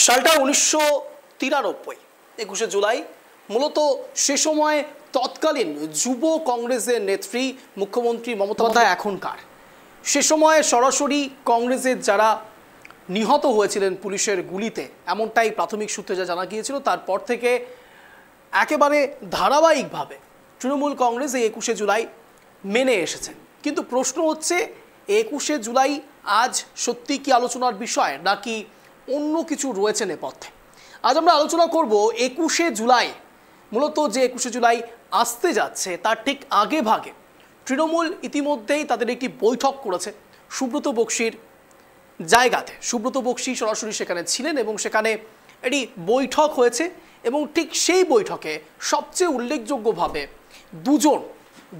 সালটা 1993 21শে জুলাই। মূলত সে সময় তৎকালীন যুব কংগ্রেসের নেত্রী মুখ্যমন্ত্রী মমতা বন্দ্যোপাধ্যায় এখনকার, সে সময় সরাসরি কংগ্রেসের যারা নিহত হয়েছিলেন পুলিশের গুলিতে, এমনটাই প্রাথমিক সূত্রে যা জানা গিয়েছিল। তারপর থেকে একেবারে ধারাবাহিকভাবে তৃণমূল কংগ্রেস এই 21শে জুলাই মেনে এসেছে। কিন্তু প্রশ্ন হচ্ছে, 21শে জুলাই আজ সত্যি কি আলোচনার বিষয় নাকি অন্য কিছু রয়েছে নেপথ্যে? আজ আমরা আলোচনা করব 21শে জুলাই। মূলত যে 21শে জুলাই আসতে যাচ্ছে তার ঠিক আগে ভাগে তৃণমূল ইতিমধ্যেই তাদের একটি বৈঠক করেছে সুব্রত বক্সির জায়গাতে। সুব্রত বক্সি সরাসরি সেখানে ছিলেন এবং সেখানে একটি বৈঠক হয়েছে এবং ঠিক সেই বৈঠকে সবচেয়ে উল্লেখযোগ্যভাবে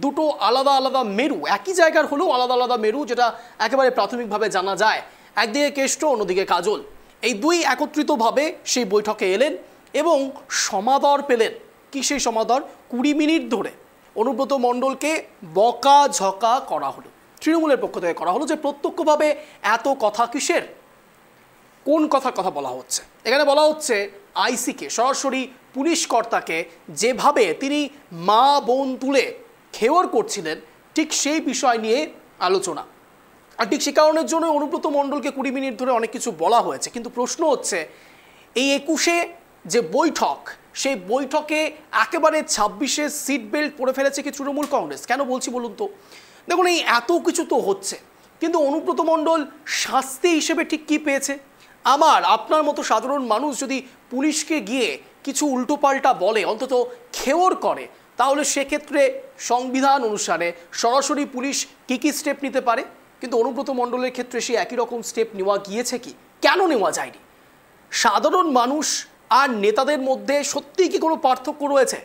দুটো আলাদা আলাদা মেরু, একই জায়গার হলেও আলাদা আলাদা মেরু, যেটা একেবারে প্রাথমিকভাবে জানা যায়, একদিকে কেষ্ট অন্যদিকে কাজল, এই দুই একত্রিতভাবে সেই বৈঠকে এলেন এবং সমাদর পেলেন। কি সেই সমাদর? 20 মিনিট ধরে অনুব্রত মণ্ডলকে বকাঝকা করা হলো, তৃণমূলের পক্ষ থেকে করা হলো যে প্রত্যক্ষভাবে এত কথা কিসের, কোন কথা বলা হচ্ছে। এখানে বলা হচ্ছে আইসিকে, সরাসরি পুলিশ কর্তাকে যেভাবে তিনি মা বোন তুলে খেওয়ার করছিলেন, ঠিক সেই বিষয় নিয়ে আলোচনা। আর ঠিক সে কারণের জন্য অনুব্রত মণ্ডলকে 20 মিনিট ধরে অনেক কিছু বলা হয়েছে। কিন্তু প্রশ্ন হচ্ছে, এই 21শে যে বৈঠক, সেই বৈঠকে একেবারে 26শে সিট বেল্ট পরে ফেলেছে কি তৃণমূল কংগ্রেস? কেন বলছি বলুন তো? দেখুন, এই এত কিছু তো হচ্ছে, কিন্তু অনুব্রত মণ্ডল শাস্তি হিসেবে ঠিক কী পেয়েছে? আপনার মতো সাধারণ মানুষ যদি পুলিশকে গিয়ে কিছু উল্টোপাল্টা বলে, অন্তত খেওর করে, তাহলে সেক্ষেত্রে সংবিধান অনুসারে সরাসরি পুলিশ কী স্টেপ নিতে পারে। কিন্তু অনুব্রত মণ্ডলের ক্ষেত্রে সে একই রকম স্টেপ নেওয়া গিয়েছে কি? কেন নেওয়া যায়নি? সাধারণ মানুষ আর নেতাদের মধ্যে সত্যিই কি কোনো পার্থক্য রয়েছে?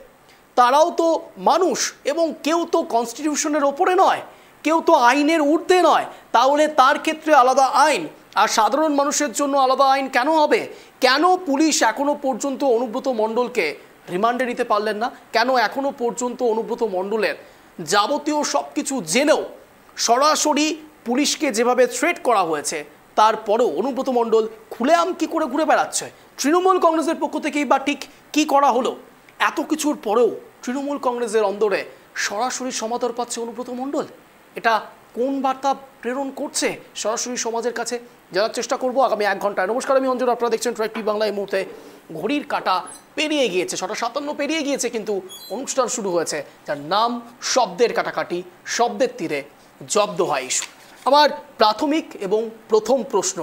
তারাও তো মানুষ এবং কেউ তো কনস্টিটিউশনের ওপরে নয়, কেউ তো আইনের ঊর্ধ্বে নয়। তাহলে তার ক্ষেত্রে আলাদা আইন আর সাধারণ মানুষের জন্য আলাদা আইন কেন হবে? কেন পুলিশ এখনো পর্যন্ত অনুব্রত মণ্ডলকে রিমান্ডে নিতে পারলেন না? কেন এখনো পর্যন্ত অনুব্রত মণ্ডলের যাবতীয় সব কিছু জেনেও সরাসরি পুলিশকে যেভাবে থ্রেট করা হয়েছে, তারপরেও অনুব্রত মণ্ডল খুলেআম কি করে ঘুরে বেড়াচ্ছে? তৃণমূল কংগ্রেসের পক্ষ থেকেই বা ঠিক কী করা হলো? এত কিছুর পরেও তৃণমূল কংগ্রেসের অন্দরে সরাসরি সমাদর পাচ্ছে অনুব্রত মণ্ডল। এটা কোন বার্তা প্রেরণ করছে সরাসরি সমাজের কাছে? জানার চেষ্টা করবো আগামী 1 ঘন্টায়। নমস্কার, আমি অঞ্জন, আপনারা দেখছেন ট্রাইব টিভি বাংলা। এই মুহূর্তে ঘড়ির কাঁটা পেরিয়ে গিয়েছে 6:57 পেরিয়ে গিয়েছে, কিন্তু অনুষ্ঠান শুরু হয়েছে যার নাম শব্দের কাটাকাটি, শব্দের তীরে জব্দ হয় ইস্যু। আমার প্রাথমিক এবং প্রথম প্রশ্ন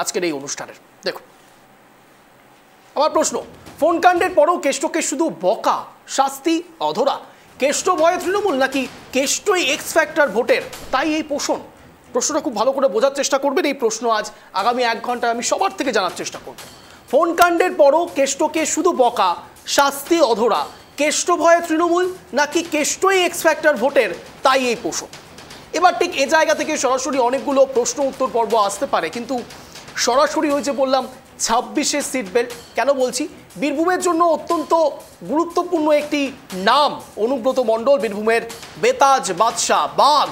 আজকের এই অনুষ্ঠানের, দেখুন আমার প্রশ্ন, ফোন কাণ্ডের পরেও কেষ্টকে শুধু বকা, শাস্তি অধরা? কেষ্ট ভয়ে তৃণমূল নাকি কেষ্টই এক্স ফ্যাক্টর ভোটের, তাই এই পোষণ? প্রশ্নটা খুব ভালো করে বোঝার চেষ্টা করবেন। এই প্রশ্ন আজ আগামী 1 ঘন্টায় আমি সবার থেকে জানার চেষ্টা করব। ফোন কাণ্ডের পরও কেষ্টকে শুধু বকা, শাস্তি অধরা? কেষ্ট ভয়ে তৃণমূল নাকি কেষ্টই এক্স ফ্যাক্টর ভোটের, তাই এই পোষণ? এবার ঠিক এ জায়গা থেকে সরাসরি অনেকগুলো প্রশ্ন উত্তর পর্ব আসতে পারে, কিন্তু সরাসরি হয়েছে বললাম 26শে সিট বেল্ট। কেন বলছি? বীরভূমের জন্য অত্যন্ত গুরুত্বপূর্ণ একটি নাম অনুব্রত মণ্ডল। বীরভূমের বেতাজ, বাদশাহ, বাঘ,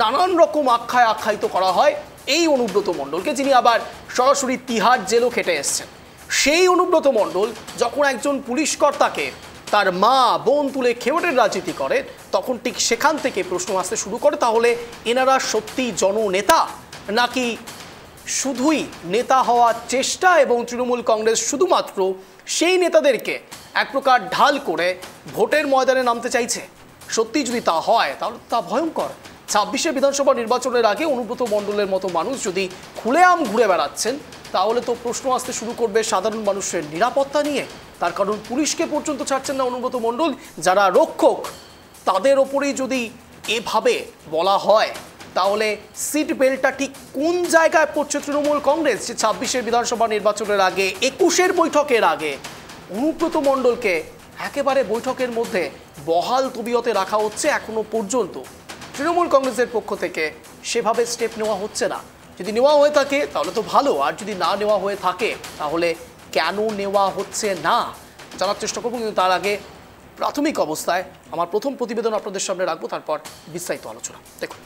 নানান রকম আখ্যায়িত করা হয় এই অনুব্রত মণ্ডলকে, যিনি আবার সরাসরি তিহার জেলও খেটে এসছেন। সেই অনুব্রত মণ্ডল যখন একজন পুলিশ কর্তাকে তার মা বোন তুলে খেওয়ারের রাজনীতি করে, তখন ঠিক সেখান থেকে প্রশ্ন আসতে শুরু করে, তাহলে এনারা সত্যি জননেতা নাকি শুধুই নেতা হওয়ার চেষ্টা এবং তৃণমূল কংগ্রেস শুধুমাত্র সেই নেতাদেরকে এক প্রকার ঢাল করে ভোটের ময়দানে নামতে চাইছে? সত্যি যদি তা হয় তাহলে তা ভয়ঙ্কর। 26শে বিধানসভা নির্বাচনের আগে অনুব্রত মণ্ডলের মতো মানুষ যদি খুলেআম ঘুরে বেড়াচ্ছেন, তাহলে তো প্রশ্ন আসতে শুরু করবে সাধারণ মানুষের নিরাপত্তা নিয়ে। তার কারণ পুলিশকে পর্যন্ত ছাড়ছেন না অনুব্রত মণ্ডল, যারা রক্ষক তাদের ওপরেই যদি এভাবে বলা হয়, তাহলে সিট বেল্টটা ঠিক কোন জায়গায় পড়ছে তৃণমূল কংগ্রেস? যে 26শে বিধানসভা নির্বাচনের আগে, 21শের বৈঠকের আগে অনুব্রত মণ্ডলকে একেবারে বৈঠকের মধ্যে বহাল তবিয়তে রাখা হচ্ছে। এখনো পর্যন্ত তৃণমূল কংগ্রেসের পক্ষ থেকে সেভাবে স্টেপ নেওয়া হচ্ছে না। যদি নেওয়া হয়ে থাকে তাহলে তো ভালো, আর যদি না নেওয়া হয়ে থাকে তাহলে কেন নেওয়া হচ্ছে না জানার চেষ্টা করবো। কিন্তু তার আগে প্রাথমিক অবস্থায় আমার প্রথম প্রতিবেদন আপনাদের সামনে রাখবো, তারপর বিস্তারিত আলোচনা। দেখুন,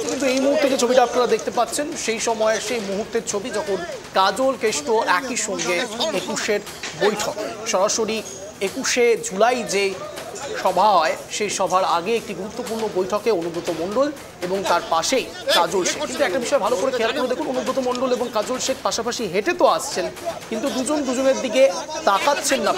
কিন্তু এই মুহূর্তে যে ছবিটা আপনারা দেখতে পাচ্ছেন সেই সময়ের সেই মুহূর্তের ছবি, যখন কাজল কেষ্ট একই সঙ্গে 21-এর বৈঠক, সরাসরি 21শে জুলাই যে সভা হয় সেই সভার আগে একটি গুরুত্বপূর্ণ বৈঠকে অনুব্রত মণ্ডল এবং তার পাশেই কাজল শেখ। কিন্তু একটা বিষয় ভালো করে খেয়াল করে দেখুন, অনুব্রত মণ্ডল এবং কাজল শেখ পাশাপাশি হেঁটে তো আসছেন, কিন্তু দুজন দুজনের দিকে তাকাচ্ছেন না,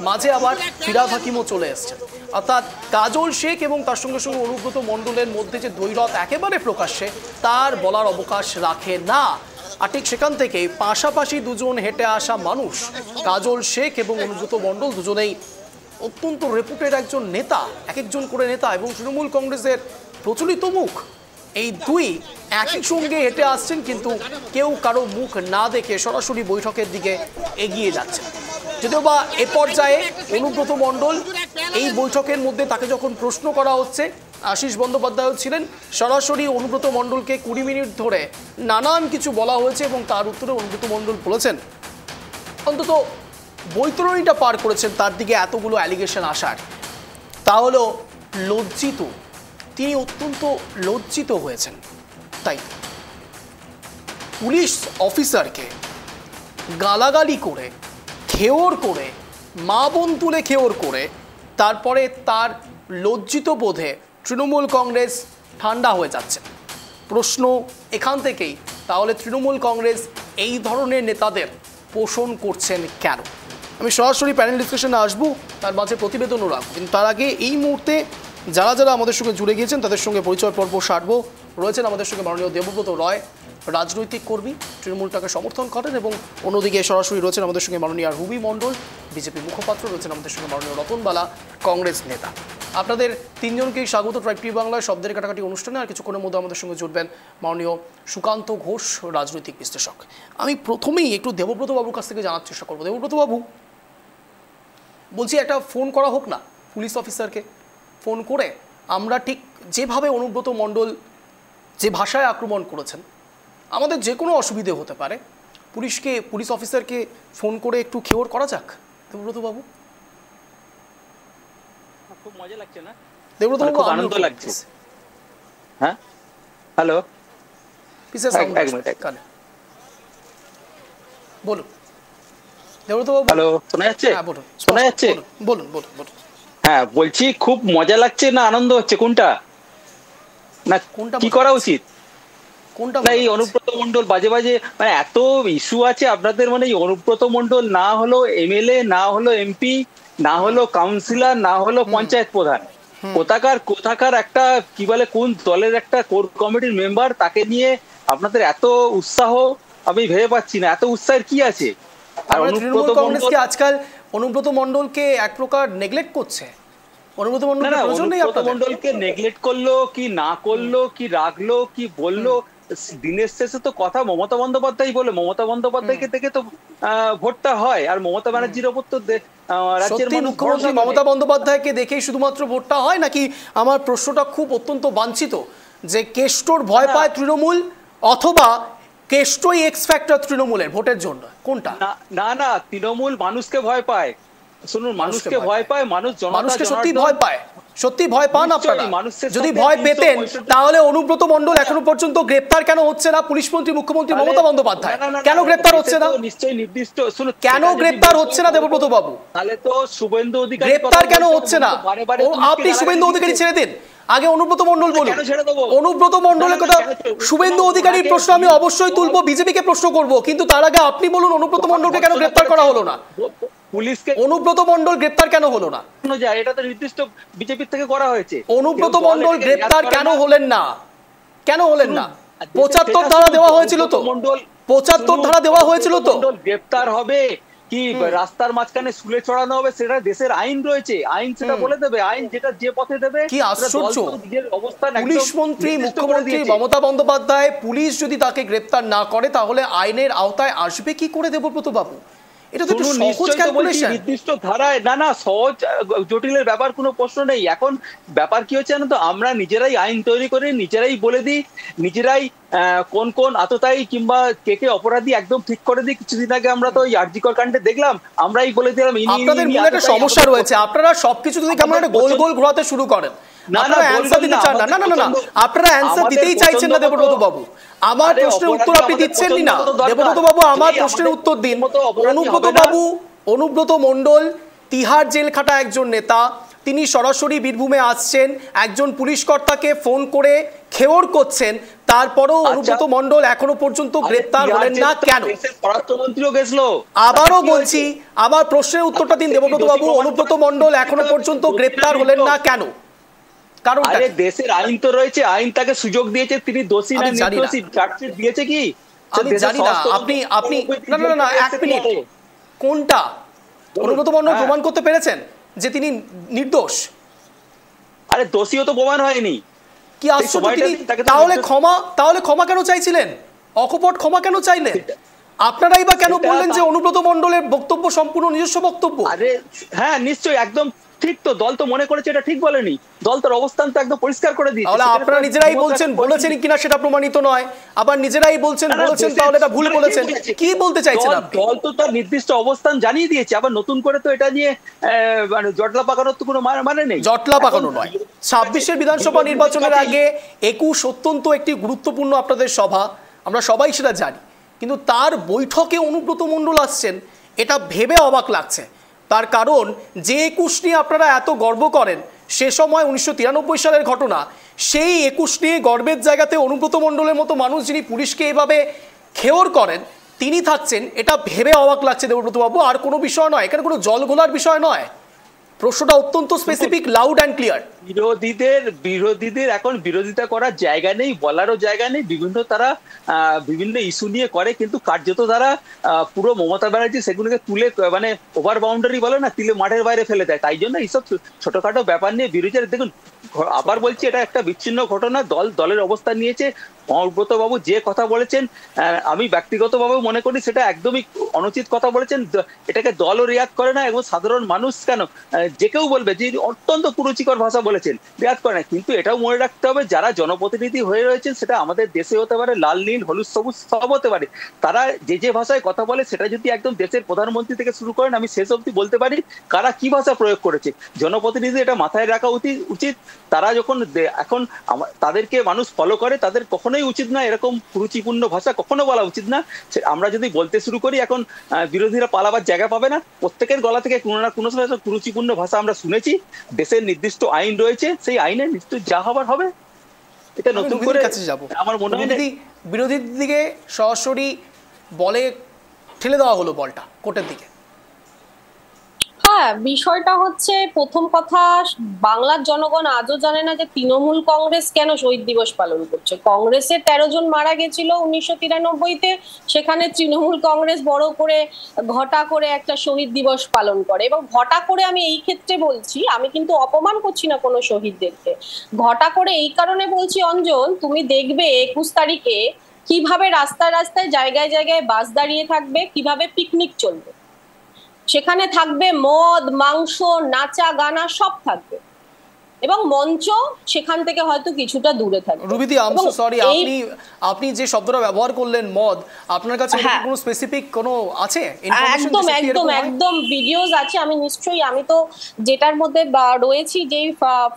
মাঝে আবার ফিরাদ হাকিমও চলে এসছেন। অর্থাৎ কাজল শেখ এবং তার সঙ্গে সঙ্গে অনুব্রত মণ্ডলের মধ্যে যে দ্বৈরথ একেবারে প্রকাশ্যে, তার বলার অবকাশ রাখে না। আর ঠিক সেখান থেকে পাশাপাশি দুজন হেঁটে আসা মানুষ, কাজল শেখ এবং অনুব্রত মণ্ডল, দুজনেই অত্যন্ত রেপুটেড একজন নেতা, এক একজন করে নেতা এবং তৃণমূল কংগ্রেসের প্রচলিত মুখ। এই দুই একই সঙ্গে হেঁটে আসছেন, কিন্তু কেউ কারো মুখ না দেখে সরাসরি বৈঠকের দিকে এগিয়ে যাচ্ছেন। যদিও বা এ পর্যায়ে অনুব্রত মণ্ডল এই বৈঠকের মধ্যে তাকে যখন প্রশ্ন করা হচ্ছে, আশিস বন্দ্যোপাধ্যায় ছিলেন, সরাসরি অনুব্রত মণ্ডলকে 20 মিনিট ধরে নানান কিছু বলা হয়েছে এবং তার উত্তরে অনুব্রত মণ্ডল বলেছেন, অন্তত বৈতরণীটা পার করেছেন তার দিকে এতগুলো অ্যালিগেশন আসার, তা হলো লজ্জিত। তিনি অত্যন্ত লজ্জিত হয়েছেন। তাই পুলিশ অফিসারকে গালাগালি করে, খেওর করে, মা বোন তুলে খেওর করে, তারপরে তার লজ্জিত বোধে তৃণমূল কংগ্রেস ঠান্ডা হয়ে যাচ্ছে। প্রশ্ন এখান থেকেই, তাহলে তৃণমূল কংগ্রেস এই ধরনের নেতাদের পোষণ করছেন কেন? আমি সরাসরি প্যানেল ডিসকাশনে আসবো, তার মাঝে প্রতিবেদনও রাখবো, কিন্তু তার আগে এই মুহূর্তে যারা যারা আমাদের সঙ্গে জুড়ে গিয়েছেন তাদের সঙ্গে পরিচয় পর্ব সারবো। রয়েছেন আমাদের সঙ্গে মাননীয় দেবব্রত রয়, রাজনৈতিক কর্মী, তৃণমূলটাকে সমর্থন করেন, এবং অন্যদিকে সরাসরি রয়েছেন আমাদের সঙ্গে মাননীয় রুবি মণ্ডল, বিজেপি মুখপাত্র, রয়েছেন আমাদের সঙ্গে মাননীয় রতনবালা, কংগ্রেস নেতা। আপনাদের তিনজনকেই স্বাগত ট্রাইব টিভি বাংলায় শব্দের কাটাকাটি অনুষ্ঠানে। আর কিছুক্ষণের মধ্যে আমাদের সঙ্গে জুড়বেন মাননীয় সুকান্ত ঘোষ, রাজনৈতিক বিশ্লেষক। আমি প্রথমেই একটু দেবব্রত বাবুর কাছ থেকে জানার চেষ্টা করবো। দেবব্রত বাবু, বলছি একটা ফোন করা হোক না পুলিশ অফিসারকে, ফোন করে আমরা ঠিক যেভাবে অনুব্রত মণ্ডল যে ভাষায় আক্রমণ করেছেন, আমাদের যে কোনো অসুবিধে হতে পারে, পুলিশ অফিসারকে ফোন করে একটু খেওর করা যাক। দেবব্রত বাবু, খুব মজা লাগছে না? দেবব্রত বাবু, খুব আনন্দ লাগছে। হ্যাঁ, হ্যালো, বলুন দেবব্রত বাবু। হ্যালো, শোনা যাচ্ছে? হ্যাঁ বলুন, শোনা যাচ্ছে? বলুন বলুন বলুন। হ্যাঁ, বলছি খুব মজা লাগছে না আনন্দ হচ্ছে, কোনটা? না কোনটা কি করা উচিত? কোনটা? না এই অনুব্রত মণ্ডল বাজে বাজে, মানে এত ইস্যু আছে আপনাদের, মানে এই অনুব্রত মণ্ডল না হলো এমএলএ, না হলো এমপি, না হলো কাউন্সিলর, না হলো পঞ্চায়েত প্রধান, কোথাকার একটা কি বলে কোন দলের একটা কোর কমিটির মেম্বার, তাকে নিয়ে আপনাদের এত উৎসাহ আমি ভেবে পাচ্ছি না। এত উৎসাহের কি আছে? আর তৃণমূল কংগ্রেস কি আজকাল অনুব্রত মণ্ডলকে এক প্রকার নেগলেক্ট করছে? অনুব্রত মণ্ডলকে নেগলেক্ট করলো কি না করলো, কি রাখলো কি বললো, দিনের শেষে তো কথা মমতা বন্দ্যোপাধ্যায় বলে। মমতা বন্দ্যোপাধ্যায়কে থেকে তো ভোটটা হয়, আর মমতা ব্যানার্জির ওপর তো রাজ্যের মুখ্যমন্ত্রী মমতা বন্দ্যোপাধ্যায়কে দেখেই শুধুমাত্র ভোটটা হয় নাকি? আমার প্রশ্নটা খুব অত্যন্ত বাঞ্ছিত, যে কেষ্টর ভয় পায় তৃণমূল, অথবা কেষ্টই এক্স ফ্যাক্টর তৃণমূলের ভোটের জন্য, কোনটা? না না, তৃণমূল মানুষকে ভয় পায়। শুনুন, মানুষকে ভয় পায়, মানুষকে সত্যি ভয় পায়, সত্যি ভয় পান আপনারা? যদি ভয় পেতেন তাহলে অনুব্রত মণ্ডল এখনো পর্যন্ত গ্রেপ্তার কেন হচ্ছে না? পুলিশ মন্ত্রী মুখ্যমন্ত্রী মমতা বন্দ্যোপাধ্যায় কেন গ্রেপ্তার হচ্ছে না? নিশ্চয়ই নির্দিষ্ট, শুনুন, কেন গ্রেপ্তার হচ্ছে না দেবব্রত বাবু? তাহলে তো শুভেন্দু অধিকারী গ্রেপ্তার কেন হচ্ছে না? আপনি শুভেন্দু অধিকারী ছেড়ে দিন, আগে অনুব্রত মণ্ডল বলুন। অনুব্রত মণ্ডলের কথা, শুভেন্দু অধিকারীর প্রশ্ন আমি অবশ্যই তুলবো, বিজেপিকে প্রশ্ন করব, কিন্তু তার আগে আপনি বলুন অনুব্রত মণ্ডলকে কেন গ্রেপ্তার করা হলো না? পুলিশকে অনুব্রত মণ্ডল গ্রেপ্তার কেন হলো না? এটা তো নির্দিষ্ট বিজেপি থেকে করা হয়েছে। অনুব্রত মণ্ডল গ্রেপ্তার কেন হলেন না? কেন হলেন না? 75 ধারা দেওয়া হয়েছিল তো, 75 ধারা দেওয়া হয়েছিল তো। গ্রেপ্তার হবে কি রাস্তার মাঝখানে শুলে চড়ানো হবে, সেটা দেশের আইন রয়েছে, আইন সেটা বলে দেবে, আইন যেটা যে পথে দেবে। কি আশ্চর্য! পুলিশ মন্ত্রী মুখ্যমন্ত্রী মমতা বন্দ্যোপাধ্যায়, পুলিশ যদি তাকে গ্রেপ্তার না করে তাহলে আইনের আওতায় আসবে কি করে দেবব্রত বাবু? এটা তো একটা সহজ ক্যালকুলেশন। নির্দিষ্ট ধারায় না সহজ জটিলের ব্যাপার কোনো প্রশ্ন নেই। এখন ব্যাপার কি হচ্ছে না তো, আমরা নিজেরাই আইন তৈরি করে নিজেরাই বলে দিই, নিজেরাই কোন কোন আততায়ী কিংবা কে অপরাধী একদম ঠিক করে দিই। কিছুদিন আগে আমরা তো ওই আরজিকর কাণ্ডে দেখলাম, আমরাই বলে দিলাম। আপনাদের মূলে একটা সমস্যা রয়েছে, আপনারা সবকিছু যদি কেমন একটা গোল গোল ঘোরাতে শুরু করেন। আপনারা অ্যানসার দিতে চান না। না আপনারা অ্যানসার দিতেই চাইছেন না দেবব্রত বাবু। আমার প্রশ্নের উত্তর আপনি দিচ্ছেনই না। দেবব্রত বাবু আমার প্রশ্নের উত্তর দিন। অনুব্রত মণ্ডল তিহার জেল খাটা একজন নেতা, তিনি সরাসরি বীরভূমে আসছেন, একজন পুলিশ কর্তাকে ফোন করে খেওর করছেন, তারপরেও অনুব্রত মণ্ডল এখনো পর্যন্ত গ্রেপ্তার হলেন না কেন? আবারও বলছি, আমার প্রশ্নের উত্তরটা দিন দেবব্রত বাবু। অনুব্রত মণ্ডল এখনো পর্যন্ত গ্রেপ্তার হলেন না কেন? কারণ দেশের আইন তো রয়েছে, আইন তাকে সুযোগ দিয়েছে, তিনি দোষী না নির্দোষী চার্জশিট দিয়েছে কি আমি জানি না। আপনি না এক মিনিট, কোনটা অনুব্রত মণ্ডল প্রমাণ করতে পেরেছেন যে তিনি নির্দোষ? আরে দোষীও তো প্রমাণ হয়নি। কি আশ্চর্য! তিনি তাহলে ক্ষমা কেন চাইছিলেন? অকপট ক্ষমা কেন চাইলেন? আপনারাই বা কেন বললেন যে অনুব্রত মণ্ডলের বক্তব্য সম্পূর্ণ নিজস্ব বক্তব্য? আরে হ্যাঁ নিশ্চয়ই, একদম ঠিক। তো দল তো মনে করেছে এটা ঠিক বলেনি, দল তার অবস্থান তো একদম পরিষ্কার করে দিয়েছে। তাহলে আপনারা নিজেরাই বলেছেন কিনা সেটা প্রমাণিত নয়, আবার নিজেরাই বলেছেন তাহলে এটা ভুল বলেছেন। কি বলতে চাইছেন আপনি? দল তো তার নির্দিষ্ট অবস্থান জানিয়ে দিয়েছে, আবার নতুন করে তো এটা নিয়ে মানে জটলা পাকানোর তো কোনো মানে নেই। জটলা পাকানো নয়। 26-এর বিধানসভা নির্বাচনের আগে 21 অত্যন্ত একটি গুরুত্বপূর্ণ আপনাদের সভা, আমরা সবাই সেটা জানি, কিন্তু তার বৈঠকে অনুব্রত মণ্ডল আসছেন, এটা ভেবে অবাক লাগছে। তার কারণ যে 21 নিয়ে আপনারা এত গর্ব করেন, সে সময় 1993 সালের ঘটনা, সেই 21 নিয়ে গর্বের জায়গাতে অনুব্রত মণ্ডলের মতো মানুষ যিনি পুলিশকে এভাবে খেওর করেন, তিনি থাকছেন, এটা ভেবে অবাক লাগছে দেবব্রত বাবু। আর কোনো বিষয় নয়, এখানে কোনো জল ঘোলার বিষয় নয়। প্রশ্নটা অত্যন্ত স্পেসিফিক, লাউড অ্যান্ড ক্লিয়ার। বিরোধীদের এখন বিরোধিতা করার জায়গা নেই, বলারও জায়গা নেই। তারা বিভিন্ন ইস্যু নিয়ে করে, কিন্তু কার্যত তারা পুরো মমতা ব্যানার্জি সেগুলোকে তুলে মানে ওভার বাউন্ডারি বলে না, তুলে মাঠের বাইরে ফেলে দেয়। তাই জন্য এইসব ছোটখাটো ব্যাপার নিয়ে বিরোধীরা, দেখুন আবার বলছি, এটা একটা বিচ্ছিন্ন ঘটনা। দলের অবস্থান নিয়েছে। অনুব্রত বাবু যে কথা বলেছেন, আমি ব্যক্তিগতভাবে মনে করি সেটা একদমই অনুচিত কথা বলেছেন। এটাকে দলও রিয়াক্ট করে না, এবং সাধারণ মানুষ কেন যে কেউ বলবে যে অত্যন্ত কুরুচিকর ভাষা বলেছেন, রিয়াক্ট করে না। কিন্তু এটাও মনে রাখতে হবে, যারা জনপ্রতিনিধি হয়ে রয়েছেন, সেটা আমাদের দেশে হতে পারে, লাল নীল হলুদ সবুজ সব হতে পারে, তারা যে ভাষায় কথা বলে সেটা যদি একদম দেশের প্রধানমন্ত্রী থেকে শুরু করেন, আমি শেষ অবধি বলতে পারি কারা কি ভাষা প্রয়োগ করেছে। জনপ্রতিনিধি এটা মাথায় রাখা উচিত। তারা যখন এখন তাদেরকে মানুষ ফলো করে, তাদের কখনোই উচিত না এরকম কুরুচিপূর্ণ ভাষা কখনো বলা উচিত না। আমরা যদি বলতে শুরু করি, এখন বিরোধীরা পালাবার জায়গা পাবে না। প্রত্যেকের গলা থেকে কোনো না কোনো সময় কুরুচিপূর্ণ ভাষা আমরা শুনেছি। দেশের নির্দিষ্ট আইন রয়েছে, সেই আইনে নিশ্চয় যা হবার হবে। এটা নতুন করে আমার মনে হয় বিরোধীর দিকে সরাসরি বলে ঠেলে দেওয়া হলো বলটা কোর্টের দিকে। হ্যাঁ, বিষয়টা হচ্ছে, প্রথম কথা, বাংলার জনগণ আজও জানে না যে তৃণমূল কংগ্রেস কেন শহীদ দিবস পালন করছে। কংগ্রেসের 13 জন মারা গেছিল 1993-তে, সেখানে তৃণমূল কংগ্রেস বড় করে ঘটা করে একটা শহীদ দিবস পালন করে। এবং ঘটা করে আমি এই ক্ষেত্রে বলছি, আমি কিন্তু অপমান করছি না কোনো শহীদদেরকে। ঘটা করে এই কারণে বলছি, অঞ্জন, তুমি দেখবে 21 তারিখে কিভাবে রাস্তায় রাস্তায় জায়গায় জায়গায় বাস দাঁড়িয়ে থাকবে, কিভাবে পিকনিক চলবে, সেখানে থাকবে মদ মাংস নাচা গানা সব থাকবে, এবং মঞ্চ সেখান থেকে হয়তো কিছুটা দূরে থাকবে। রুবিদি, আই এম সো সরি, আপনি যে শব্দটা ব্যবহার করলেন মদ, আপনার কাছে কোনো স্পেসিফিক কোনো আছে ইনফরমেশন? একদম ভিডিওস আছে। আমি নিশ্চয়ই, আমি তো যেটার মধ্যে রয়েছি, যেই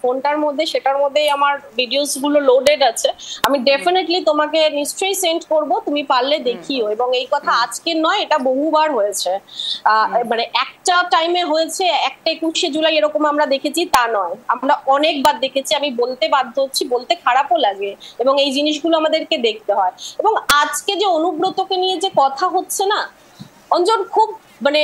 ফোনটার মধ্যে, সেটার মধ্যে আমার ভিডিওস গুলো লোডেড আছে। আমি ডেফিনেটলি তোমাকে নিশ্চয়ই সেন্ড করব, তুমি পারলে দেখিও। এবং এই কথা আজকে নয়, এটা বহুবার হয়েছে, মানে একটা টাইমে হয়েছে, একটা 21শে জুলাই এরকম আমরা দেখেছি তা নয়, আমরা অনেকবার দেখেছি। আমি বলতে বাধ্য হচ্ছি, বলতে খারাপও লাগে, এবং এই জিনিসগুলো আমাদেরকে দেখতে হয়। এবং আজকে যে অনুব্রতকে নিয়ে যে কথা হচ্ছে না অঞ্জন, খুব মানে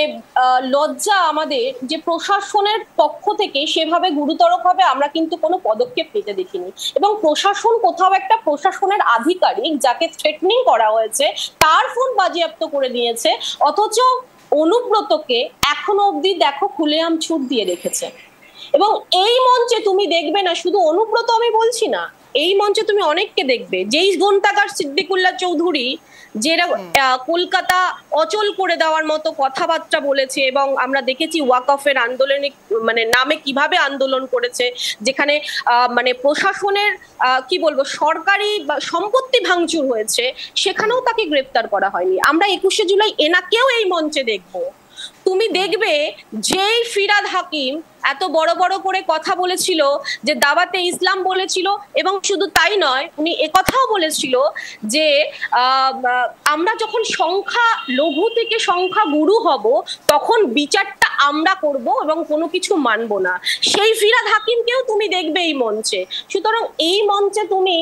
লজ্জা আমাদের যে প্রশাসনের পক্ষ থেকে সেভাবে গুরুতরভাবে আমরা কিন্তু কোনো পদক্ষেপ নিতে দেখিনি। এবং প্রশাসন, কোথাও একটা প্রশাসনের আধিকারিক যাকে থ্রেটনিং করা হয়েছে, তার ফোন বাজেয়াপ্ত করে নিয়েছে, অথচ অনুব্রতকে এখনো অবধি দেখো খুলেআম ছুট দিয়ে রেখেছে। এবং এই মঞ্চে তুমি দেখবে না, শুধু অনুব্রত আমি বলছি না, এই মঞ্চে তুমি অনেককে দেখবে, যেই গ্রন্থাগার সিদ্দিকুল্লাহ চৌধুরী যেটা কলকাতা অচল করে দেওয়ার মতো কথাবার্তা বলেছে, এবং আমরা দেখেছি ওয়াকফের আন্দোলনে মানে নামে কিভাবে আন্দোলন করেছে, যেখানে মানে প্রশাসনের কি বলবো সরকারি সম্পত্তি ভাঙচুর হয়েছে, সেখানেও তাকে গ্রেফতার করা হয়নি। আমরা 21শে জুলাই এনাকেও এই মঞ্চে দেখবো। তুমি দেখবে যেই ফিরাদ হাকিম এত বড় বড় করে কথা বলেছিল যে দাওয়াতে ইসলাম বলেছিল, এবং শুধু তাই নয়, উনি একথাও বলেছিল যে আমরা যখন সংখ্যা লঘু থেকে সংখ্যা গুরু হব তখন বিচারটা আমরা করব এবং কোনো কিছু মানব না। সেই ফিরাদ হাকিমকেও তুমি দেখবে এই মঞ্চে। সুতরাং এই মঞ্চে তুমি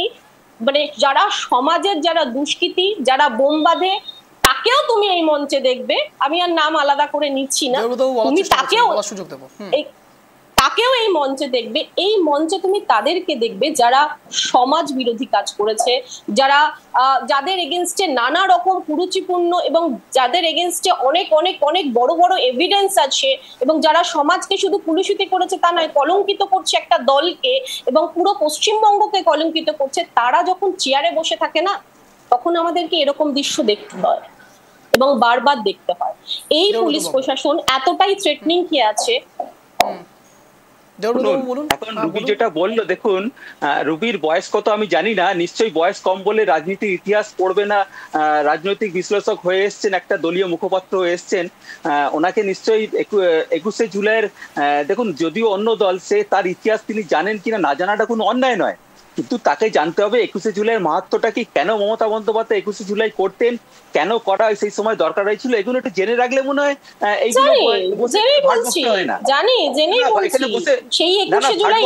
মানে যারা সমাজের যারা দুষ্কৃতী, যারা বোম বাঁধে, তাকেও তুমি এই মঞ্চে দেখবে। আমি আর নাম আলাদা করে নিচ্ছি না, তুমি তাকেও এই মঞ্চে দেখবে। এই মঞ্চে তুমি তাদেরকে দেখবে যারা সমাজ বিরোধী কাজ করেছে, যারা যাদের এগেনস্টে নানা রকম কুরুচিপূর্ণ এবং যাদের এগেনস্টে অনেক অনেক অনেক বড় বড় এভিডেন্স আছে, এবং যারা সমাজকে শুধু কুলুষিত করেছে তা নয়, কলঙ্কিত করছে একটা দলকে এবং পুরো পশ্চিমবঙ্গকে কলঙ্কিত করছে। তারা যখন চেয়ারে বসে থাকে না, তখন আমাদেরকে এরকম দৃশ্য দেখতে হয় এবং বারবার দেখতে হয়। এই পুলিশ প্রশাসন এতটাই থ্রেটনিং কি আছে। এখন রুবি যেটা বললো, দেখুন রুবির বয়স কত আমি জানি না, নিশ্চয়ই বয়স কম বলে রাজনীতির ইতিহাস পড়বে না, রাজনৈতিক বিশ্লেষক হয়ে এসছেন, একটা দলীয় মুখপাত্র হয়ে এসছেন, ওনাকে নিশ্চয়ই 21শে জুলাইয়ের দেখুন যদিও অন্য দল, সে তার ইতিহাস তিনি জানেন কিনা না জানাটা কোনো অন্যায় নয়, কিন্তু তাকে জানতে হবে 21শে জুলাইয়ের মাহাত্ম্যটা কি, কেন মমতা বন্দ্যোপাধ্যায় 21শে জুলাই করতেন, কেন করা সেই সময় দরকার হয়েছিল, এগুলো একটু জেনে রাখলে মনে হয় এইগুলো হয় না। জানি জেনেই বলছি, সেই 21শে জুলাই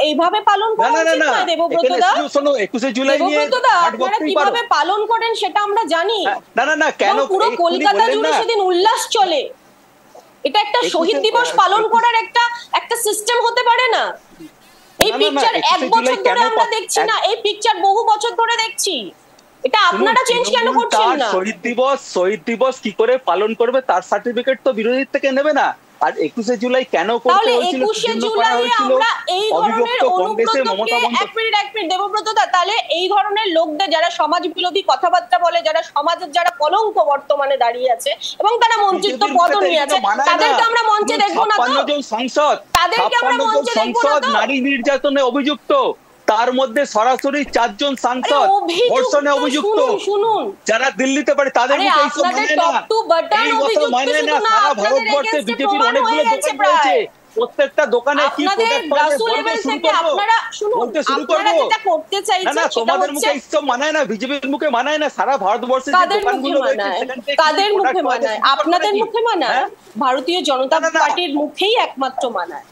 এইভাবে পালন করা উচিত না দেবব্রত দা। শোনো 21শে জুলাই নিয়ে আপনারা কিভাবে পালন করেন সেটা আমরা জানি। না কেন পুরো কলকাতা জুড়ে সেদিন উল্লাস চলে, এটা একটা শহীদ দিবস পালন করার একটা সিস্টেম হতে পারে না? এই পিকচার 1 বছর ধরে আমরা দেখছি না, এই পিকচার বহু বছর ধরে দেখছি, এটা আপনারা চেঞ্জ কেন করছেন না? শহীদ দিবস কি করে পালন করবে তার সার্টিফিকেট তো বিরোধীর থেকে নেবে না। আর 21শে জুলাই কেন করতে হয়েছিল, 21শে জুলাই আমরা এই ধরনের অনুব্রতকে এক মিনিট দেবব্রত দা, তাহলে এই ধরনের লোকদের যারা সমাজ বিরোধী কথাবার্তা বলে, যারা সমাজের যারা কলঙ্ক বর্তমানে দাঁড়িয়ে আছে এবং তারা মন্ত্রিত্ব পদও নিয়ে আছে, তাদেরকে আমরা মঞ্চে দেখবো না তো? 56 জন সাংসদ, তাদেরকে আমরা মঞ্চে দেখবো না তো? নারী নির্যাতনে অভিযুক্ত, তার মধ্যে সরাসরি 4 জন সাংসদ ধর্ষণে অভিযুক্ত, যারা দিল্লিতে পারে, তাদের মুখে এইসব মানে না। সারা ভারতবর্ষে বিজেপির অনেকগুলো দোকান রয়েছে, প্রত্যেকটা দোকানে কি প্রোডাক্ট পাবে বলতে শুরু করবো। না তোমাদের মুখে এইসব মানায় না, বিজেপির মুখে মানায় না, সারা ভারতবর্ষে যে দোকানগুলো রয়েছে কাদের মুখে মানায়? আপনাদের মুখে মানায়, ভারতীয় জনতা পার্টির মুখেই একমাত্র মানায়।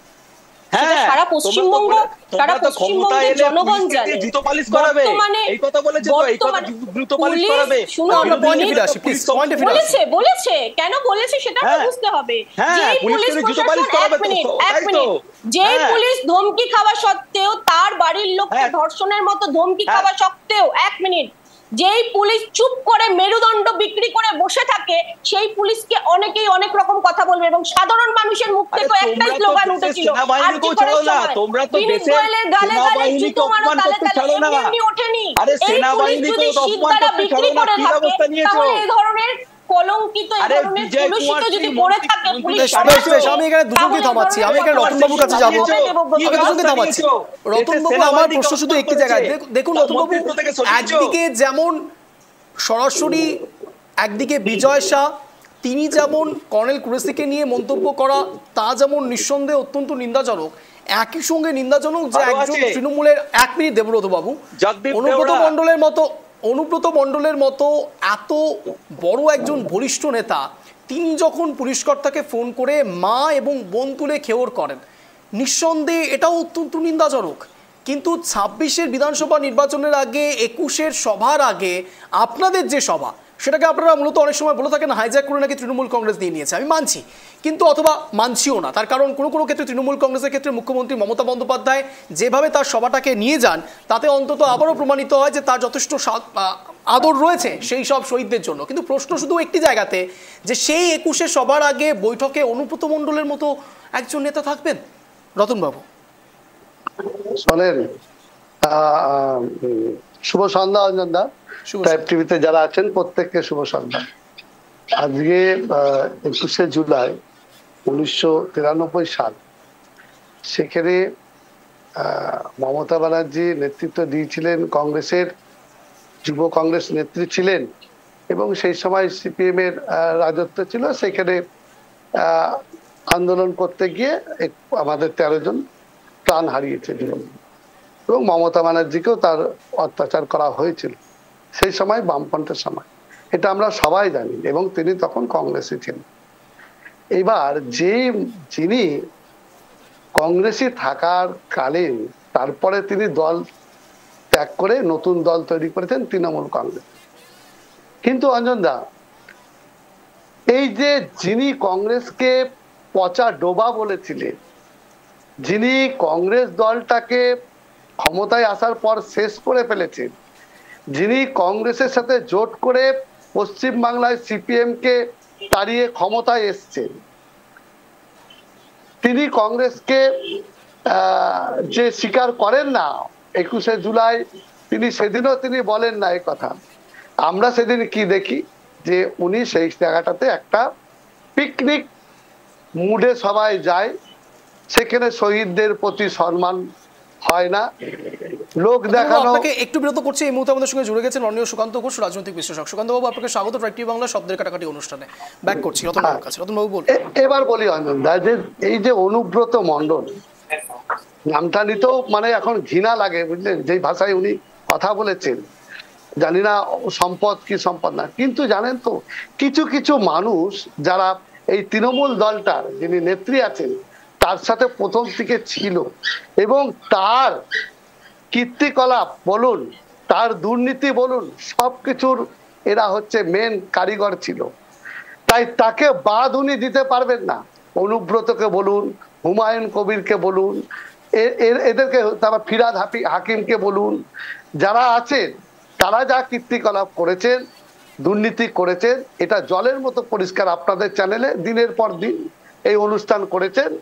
সারা পশ্চিমবঙ্গ জনগণ জানে। বলেছে কেন বলেছে সেটা বুঝতে হবে। যে পুলিশ ধমকি খাওয়া সত্ত্বেও, তার বাড়ির লোককে ধর্ষণের মতো ধমকি খাওয়া সত্ত্বেও, 1 মিনিট, যেই পুলিশ চুপ করে মেরুদণ্ড বিক্রি করে বসে থাকে, সেই পুলিশকে অনেকেই অনেক রকম কথা বলবে, এবং সাধারণ মানুষের মুখ থেকে একটাই স্লোগান উঠেছিল, এই ধরনের কলঙ্কিত যদি করে থাকে পুলিশ। আমি এখানে দুজনকে থামাচ্ছি, আমি এখানে রতনবাবুর কাছে যাবো, দুজনকে থামাচ্ছি। রতনবাবু, আমার প্রশ্ন শুধু একটি জায়গায়, দেখুন রতনবাবু, একদিকে যেমন সরাসরি একদিকে বিজয় শাহ, তিনি যেমন কর্নেল কুরেশিকে নিয়ে মন্তব্য করা, তা যেমন নিঃসন্দেহে অত্যন্ত নিন্দাজনক, একই সঙ্গে নিন্দাজনক যে একজন তৃণমূলের, 1 মিনিট দেবব্রত বাবু, অনুব্রত মণ্ডলের মতো এত বড় একজন বরিষ্ঠ নেতা, তিনি যখন পুলিশ কর্তাকে ফোন করে মা এবং বোন তুলে খেওর করেন, নিঃসন্দেহে এটাও অত্যন্ত নিন্দাজনক। কিন্তু 26-এর বিধানসভা নির্বাচনের আগে, 21-এর সভার আগে আপনাদের যে সভা, সেটাকে আপনারা মূলত অনেক সময় বলে থাকেন হাইজ্যাক করে নাকি তৃণমূল কংগ্রেস দিয়ে নিয়েছে। আমি মানছি, কিন্তু অথবা মানছিও না, তার কারণ কোনো কোনো ক্ষেত্রে তৃণমূল কংগ্রেসের ক্ষেত্রে মুখ্যমন্ত্রী মমতা বন্দ্যোপাধ্যায় যেভাবে তার সভাটাকে নিয়ে যান, তাতে অন্তত আবারও প্রমাণিত হয় যে তার যথেষ্ট আদর রয়েছে সেই সব শহীদদের জন্য। কিন্তু প্রশ্ন শুধু একটি জায়গাতে, যে সেই 21-এর সভার আগে বৈঠকে অনুব্রত মণ্ডলের মতো একজন নেতা থাকবেন? রতনবাবু শোনেন, শুভ সন্ধ্যা অঞ্জনদা, শুভ টাইপ টিভিতে যারা আছেন প্রত্যেককে শুভ সন্ধ্যা। আজকে 21শে জুলাই 1993 সাল, সেখানে মমতা ব্যানার্জি নেতৃত্ব দিয়েছিলেন, কংগ্রেসের যুব কংগ্রেস নেত্রী ছিলেন এবং সেই সময় সিপিএম এর রাজত্ব ছিল। সেখানে আন্দোলন করতে গিয়ে আমাদের 13 জন প্রাণ হারিয়েছে জীবন, এবং মমতা ব্যানার্জিকেও তার অত্যাচার করা হয়েছিল সেই সময়, বামফ্রন্টের সময়। এটা আমরা সবাই জানি, এবং তিনি তখন কংগ্রেসে ছিলেন। এবার যিনি কংগ্রেসে থাকার কালীন তারপরে তিনি দল ত্যাগ করে নতুন দল তৈরি করেছেন, তৃণমূল কংগ্রেস। কিন্তু অঞ্জনদা, এই যে যিনি কংগ্রেসকে পচা ডোবা বলেছিলেন, যিনি কংগ্রেস দলটাকে ক্ষমতায় আসার পর শেষ করে ফেলেছেন, যিনি কংগ্রেসের সাথে জোট করে পশ্চিম বাংলায় সিপিএম কে তাড়িয়ে ক্ষমতায় এসছেন, তিনি কংগ্রেসকে যে স্বীকার করেন না 21শে জুলাই, তিনি সেদিনও তিনি বলেন না এই কথা। আমরা সেদিন কি দেখি যে উনি সেই জায়গাটাতে একটা পিকনিক মুডে সবাই যায়, সেখানে শহীদদের প্রতি সম্মান হয় না, লোক দেখানো। আপনাকে একটু বিরত করছি, এই মুহূর্তে আমাদের সঙ্গে জুড়ে গেছেন মাননীয় সুকান্ত ঘোষ, রাজনৈতিক বিশ্লেষক। সুকান্ত বাবু, আপনাকে স্বাগত ট্রাইব টিভি বাংলা শব্দের কাটাকাটি অনুষ্ঠানে। ব্যাক করছি রতন বাবুর কাছে। রতন বাবু বলুন। এবার বলি অঞ্জনদা, যে এই যে অনুব্রত মণ্ডল নামটা নিতেও মানে এখন ঘৃণা লাগে, বুঝলেন, যেই ভাষায় উনি কথা বলেছেন। জানি না সম্পদ কি সম্পদ না, কিন্তু জানেন তো কিছু কিছু মানুষ যারা এই তৃণমূল দলটার যিনি নেত্রী আছেন তার সাথে প্রথম থেকে ছিল, এবং তার কীর্তিকলাপ বলুন, তার দুর্নীতি বলুন, সবকিছুর এরা হচ্ছে মেন কারিগর ছিল। তাই তাকে বাদ উনি দিতে পারবেন না। অনুব্রতকে বলুন, হুমায়ুন কবিরকে বলুন, এদেরকে, তারপর ফিরাদ হাকিমকে বলুন, যারা আছেন তারা যা কীর্তিকলাপ করেছেন, দুর্নীতি করেছেন, এটা জলের মতো পরিষ্কার। আপনাদের চ্যানেলে দিনের পর দিন এই অনুষ্ঠান করেছেন।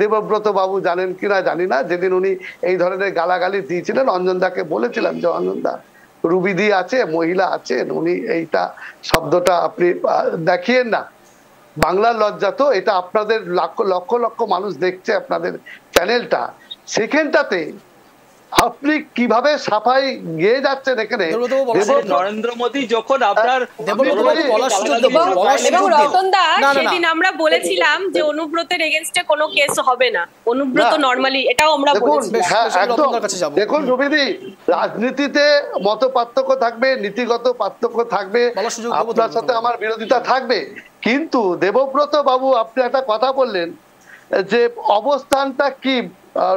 দেবব্রত বাবু জানেন কিনা জানি না, যেদিন উনি এই ধরনের গালাগালি দিয়েছিলেন, অঞ্জনদাকে বলেছিলাম যে অঞ্জনদা, রুবিদি আছে, মহিলা আছেন, উনি এইটা শব্দটা আপনি দেখিয়েন না, বাংলার লজ্জা তো। এটা আপনাদের লক্ষ লক্ষ মানুষ দেখছে আপনাদের চ্যানেলটা, সেখানটাতে আপনি কিভাবে সাফাই গিয়ে যাচ্ছেন এখানে। নরেন্দ্র মোদী যখন আপনার এবং রতনদা, সেদিন আমরা বলেছিলাম যে অনুব্রতের এগেইনস্টে কোনো কেস হবে না, অনুব্রত নরমালি, এটাও আমরা বলেছিলাম। দেখুন রুবিদি, রাজনীতিতে মত পার্থক্য থাকবে, নীতিগত পার্থক্য থাকবে, আপনার সাথে আমার বিরোধিতা থাকবে, কিন্তু দেবব্রত বাবু আপনি একটা কথা বললেন যে অবস্থানটা কি,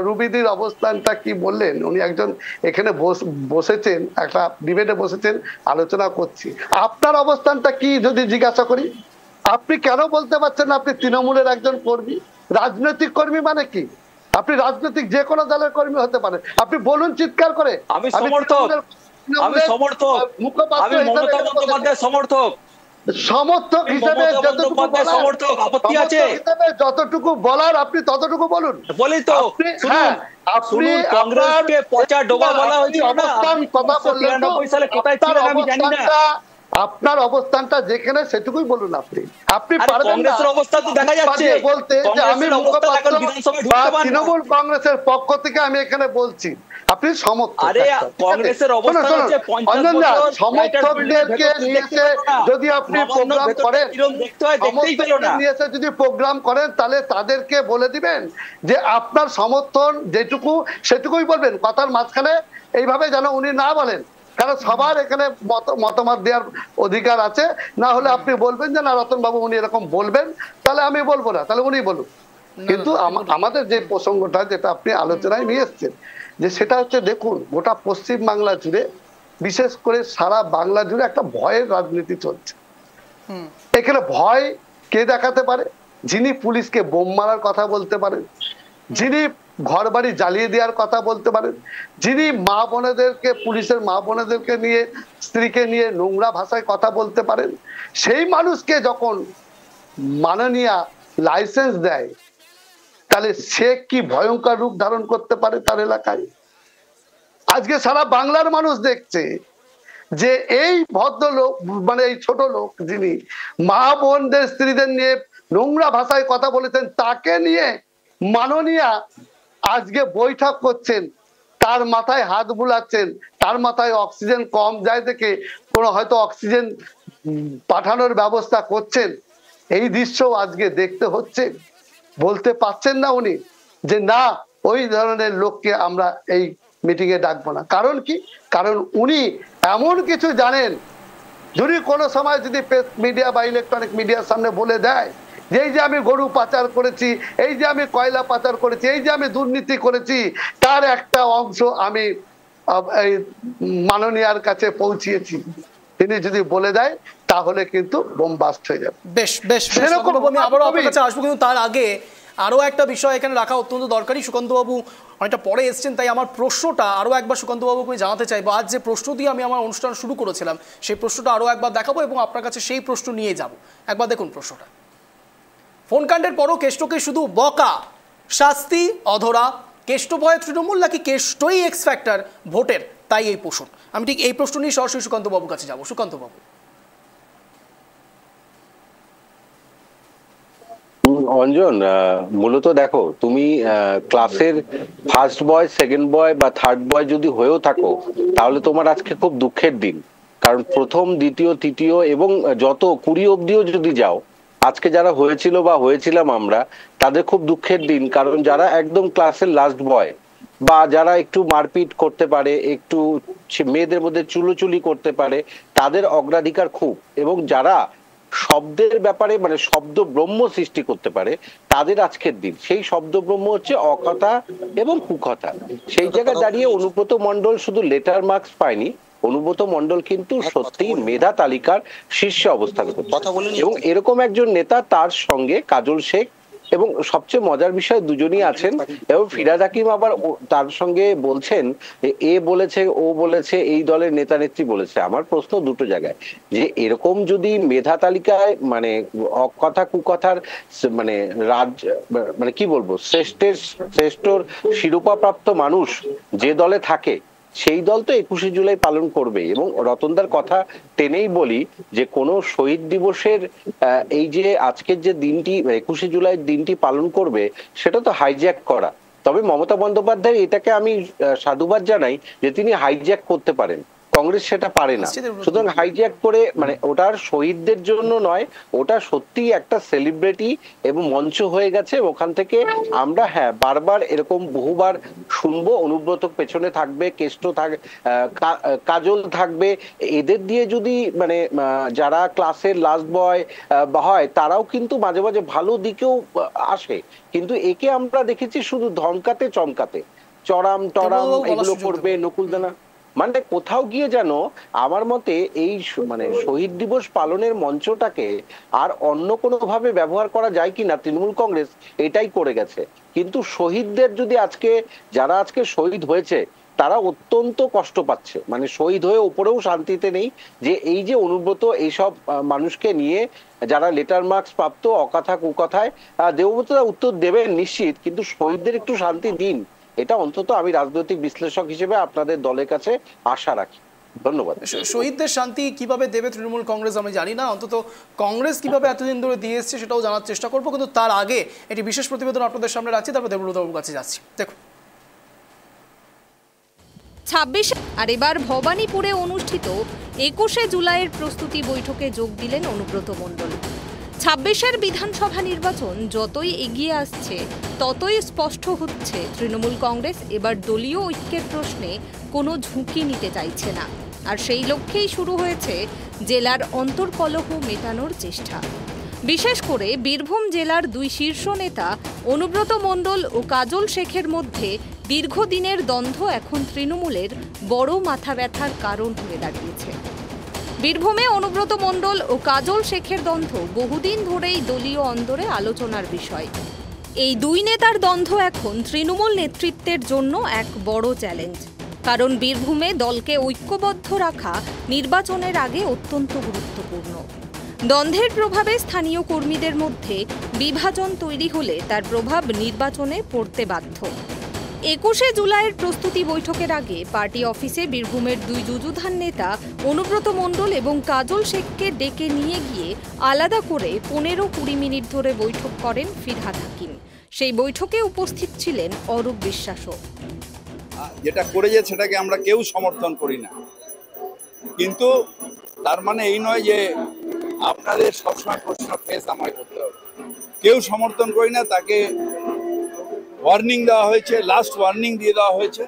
রুবিদির অবস্থানটা কি বললেন। উনি একজন এখানে বসেছেন, একটা ডিবেটে বসেছেন, আলোচনা করছি। আপনার অবস্থানটা কি যদি জিজ্ঞাসা করি, আপনি কেন বলতে পারছেন আপনি তৃণমূলের একজন কর্মী? রাজনৈতিক কর্মী মানে কি? আপনি রাজনৈতিক যে কোনো দলের কর্মী হতে পারেন, আপনি বলুন চিৎকার করে। আমি সমর্থক, সমর্থক হিসেবে যতটুকু বলার আপনি ততটুকু বলুন। বলি তো, আপনি কংগ্রেসকে পচা ডোবা বলা হয়েছিল না, কথা বললেন, কোথায় ছিলেন আমি জানি না। আপনার অবস্থানটা যেখানে সেটুকুই বলুন। আপনি কংগ্রেসের অবস্থা তো দেখা যাচ্ছে বলতে যে আমি তৃণমূল কংগ্রেসের পক্ষ থেকে আমি এখানে বলছি, আপনি সমর্থক। কংগ্রেসের অবস্থা হচ্ছে সমর্থকদেরকে নিয়ে যদি আপনি প্রোগ্রাম করেন, যদি প্রোগ্রাম করেন, তাহলে তাদেরকে বলে দিবেন যে আপনার সমর্থন যেটুকু সেটুকুই বলবেন, কথার মাঝখানে এইভাবে যেন উনি না বলেন, কারণ সবার এখানে মতামত দেওয়ার অধিকার আছে। না হলে আপনি বলবেন যে না রতন বাবু উনি এরকম বলবেন, তাহলে আমি বলবো না, তাহলে উনি বলুন। কিন্তু আমাদের যে প্রসঙ্গটা যেটা আপনি আলোচনায় নিয়ে এসছেন, যে সেটা হচ্ছে, দেখুন গোটা পশ্চিম বাংলা জুড়ে, বিশেষ করে সারা বাংলা জুড়ে একটা ভয়ের রাজনীতি চলছে। এখানে ভয় কে দেখাতে পারে? যিনি পুলিশকে বোম মারার কথা বলতে পারেন, যিনি ঘর বাড়ি জ্বালিয়ে দেওয়ার কথা বলতে পারেন, যিনি মা বোনেদেরকে, পুলিশের মা বোনেদেরকে নিয়ে, স্ত্রীকে নিয়ে নোংরা ভাষায় কথা বলতে পারেন, সেই মানুষকে যখন মাননীয় লাইসেন্স দেয়, তাহলে সে কি ভয়ঙ্কর রূপ ধারণ করতে পারে তার এলাকায়। আজকে সারা বাংলার মানুষ দেখছে যে এই ভদ্রলোক, মানে এই ছোট লোক যিনি মা বোনদের স্ত্রীদের নিয়ে নোংরা ভাষায় কথা বলেছেন, তাকে নিয়ে মাননীয়া আজকে বৈঠক করছেন, তার মাথায় হাত বুলাচ্ছেন, তার মাথায় অক্সিজেন কম যায় দেখে কোনো হয়তো অক্সিজেন পাঠানোর ব্যবস্থা করছেন। এই দৃশ্য আজকে দেখতে হচ্ছে। বলতে পারছেন না উনি যে না, ওই ধরনের লোককে আমরা এই মিটিং এ ডাকবো না। কারণ কি? কারণ উনি এমন কিছু জানেন, যদি কোনো সময় যদি প্রেস মিডিয়া বা ইলেকট্রনিক মিডিয়ার সামনে বলে দেয় যে এই যে আমি গরু পাচার করেছি, এই যে আমি কয়লা পাচার করেছি, এই যে আমি দুর্নীতি করেছি, তার একটা অংশ আমি এই মাননীয়ার কাছে পৌঁছিয়েছি, তিনি যদি বলে দেয় তাহলে কিন্তু বোম বাস্ট হয়ে যাবে। বেশ বেশ সেরকম আমি আবারও আপনার কাছে আসবো, কিন্তু তার আগে আরও একটা বিষয় এখানে রাখা অত্যন্ত দরকারি। সুকান্তবাবু অনেকটা পরে এসছেন, তাই আমার প্রশ্নটা আরও একবার সুকান্তবাবুকে আমি জানাতে চাইবো। আজ যে প্রশ্ন দিয়ে আমি আমার অনুষ্ঠান শুরু করেছিলাম, সেই প্রশ্নটা আরও একবার দেখাবো এবং আপনার কাছে সেই প্রশ্ন নিয়ে যাব। একবার দেখুন প্রশ্নটা। ফোনকাণ্ডের পরও কেষ্টকে শুধু বকা, শাস্তি অধরা, কেষ্ট ভয়ে তৃণমূল নাকি কেষ্টই এক্স ফ্যাক্টর ভোটের, তাই এই প্রশ্ন। আমি ঠিক এই প্রশ্ন নিয়ে সরাসরি সুকান্তবাবুর কাছে যাবো। সুকান্তবাবু, অঞ্জন, মূলত দেখো, তুমি ক্লাসের ফার্স্ট বয়, সেকেন্ড বয় বা থার্ড বয় যদি হয়েও থাকো, তাহলে তোমার আজকে খুব দুঃখের দিন। কারণ প্রথম, দ্বিতীয়, তৃতীয় এবং যত 20 অব্দিও যদি যাও, আজকে যারা হয়েছিল বা হয়েছিলাম আমরা, তাদের খুব দুঃখের দিন। কারণ যারা একদম ক্লাসের লাস্ট বয় বা যারা একটু মারপিট করতে পারে, একটু মেয়েদের মধ্যে চুলোচুলি করতে পারে, তাদের অগ্রাধিকার খুব। এবং যারা শব্দের ব্যাপারে মানে শব্দ ব্রহ্ম সৃষ্টি করতে পারে, তাদের আজকের দিন। সেই শব্দ ব্রহ্ম হচ্ছে অকথা এবং কুকথা। সেই জায়গায় দাঁড়িয়ে অনুব্রত মণ্ডল শুধু লেটার মার্কস পায়নি, অনুব্রত মণ্ডল কিন্তু সত্যি মেধা তালিকার শীর্ষে অবস্থান করছে। এবং এরকম একজন নেতা, তার সঙ্গে কাজল শেখ, এবং সবচেয়ে মজার বিষয় দুজনই আছেন। এবং ফিরাদ হাকিম আবার তার সঙ্গে বলছেন এ বলেছে, ও বলেছে, এই দলের নেতা নেত্রী বলেছে। আমার প্রশ্ন দুটো জায়গায়, যে এরকম যদি মেধা তালিকায় মানে অকথা কুকথার মানে মানে কি বলবো, শ্রেষ্ঠর শিরোপাপ্রাপ্ত মানুষ যে দলে থাকে, সেই দল তো 21শে জুলাই পালন করবে। এবং রতনদার কথা টেনেই বলি যে কোনো শহীদ দিবসের এই যে আজকের যে দিনটি 21শে জুলাই দিনটি পালন করবে, সেটা তো হাইজ্যাক করা। তবে মমতা বন্দ্যোপাধ্যায় এটাকে আমি সাধুবাদ জানাই যে তিনি হাইজ্যাক করতে পারেন, কংগ্রেস সেটা পারে না। সুতরাং হাইজ্যাক করে মানে ওটার শহীদদের জন্য নয়, ওটা সত্যি একটা সেলিব্রিটি এবং মঞ্চ হয়ে গেছে। ওখান থেকে আমরা হ্যাঁ বারবার এরকম বহুবার শুনবো, অনুব্রত পেছনে থাকবে, কেষ্ট থাকবে, কাজল থাকবে। এদের দিয়ে যদি মানে যারা ক্লাসের লাস্ট বয় বা হয়, তারাও কিন্তু মাঝে মাঝে ভালো দিকেও আসে। কিন্তু একে আমরা দেখেছি শুধু ধমকাতে চমকাতে, চড়াম টরাম এগুলো করবে, নকুলদানা, মানে কোথাও গিয়ে যেন আমার মতে এই মানে শহীদ দিবস পালনের মঞ্চটাকে আর অন্য কোনো ভাবে ব্যবহার করা যায় কিনা, তৃণমূল কংগ্রেস এটাই করে গেছে। কিন্তু শহীদদের যদি আজকে, যারা আজকে শহীদ হয়েছে, তারা অত্যন্ত কষ্ট পাচ্ছে, মানে শহীদ হয়ে উপরেও শান্তিতে নেই। যে এই যে অনুব্রত এইসব মানুষকে নিয়ে যারা লেটার মার্কস প্রাপ্ত অকথা কুকথায়, দেবব্রতরা উত্তর দেবেন নিশ্চিত, কিন্তু শহীদদের একটু শান্তি দিন। এটা অন্তত আমি রাজনৈতিক বিশ্লেষক হিসেবে আপনাদের দলের কাছে আশা রাখি। ধন্যবাদ। শহীদদের শান্তি কিভাবে দেবে তৃণমূল কংগ্রেস আমি জানি না, অন্তত কংগ্রেস কিভাবে এতদিন ধরে দিয়ে এসছে সেটাও জানার চেষ্টা করবো। কিন্তু তার আগে একটি বিশেষ প্রতিবেদন আপনাদের সামনে রাখছি, তারপর দেবব্রতবাবুর কাছে যাচ্ছি। দেখুন, 26 আর এবার ভবানীপুরে অনুষ্ঠিত 21শে জুলাইয়ের প্রস্তুতি বৈঠকে যোগ দিলেন অনুব্রত মণ্ডল। 26-এর বিধানসভা নির্বাচন যতই এগিয়ে আসছে, ততই স্পষ্ট হচ্ছে তৃণমূল কংগ্রেস এবার দলীয় ঐক্যের প্রশ্নে কোনো ঝুঁকি নিতে চাইছে না। আর সেই লক্ষ্যেই শুরু হয়েছে জেলার অন্তর্কলহ মেটানোর চেষ্টা। বিশেষ করে বীরভূম জেলার দুই শীর্ষ নেতা অনুব্রত মণ্ডল ও কাজল শেখের মধ্যে দীর্ঘদিনের দ্বন্দ্ব এখন তৃণমূলের বড় মাথা ব্যথার কারণ হয়ে দাঁড়িয়েছে। বীরভূমে অনুব্রত মণ্ডল ও কাজল শেখের দ্বন্দ্ব বহুদিন ধরেই দলীয় অন্দরে আলোচনার বিষয়। এই দুই নেতার দ্বন্দ্ব এখন তৃণমূল নেতৃত্বের জন্য এক বড় চ্যালেঞ্জ, কারণ বীরভূমে দলকে ঐক্যবদ্ধ রাখা নির্বাচনের আগে অত্যন্ত গুরুত্বপূর্ণ। দ্বন্দ্বের প্রভাবে স্থানীয় কর্মীদের মধ্যে বিভাজন তৈরি হলে তার প্রভাব নির্বাচনে পড়তে বাধ্য। 21শে জুলাইয়ের প্রস্তুতি বৈঠকের আগে পার্টি অফিসে বীরভূমের দুই যুযুধান নেতা অনুব্রত মণ্ডল এবং কাজল শেখকে ডেকে নিয়ে গিয়ে আলাদা করে 15-20 মিনিট ধরে বৈঠক করেন ফিরহাদ হাকিম। সেই বৈঠকে উপস্থিত ছিলেন অরূপ বিশ্বাসও। যেটা করেছে সেটাকে আমরা কেউ সমর্থন করি না, কিন্তু তার মানে এই নয় যে আপনাদের সবসময় প্রশ্ন ফেস আমায় করতে হবে। কেউ সমর্থন করি না, তাকে ওয়ার্নিং দেওয়া হয়েছে, লাস্ট ওয়ার্নিং দিয়ে দেওয়া হয়েছে,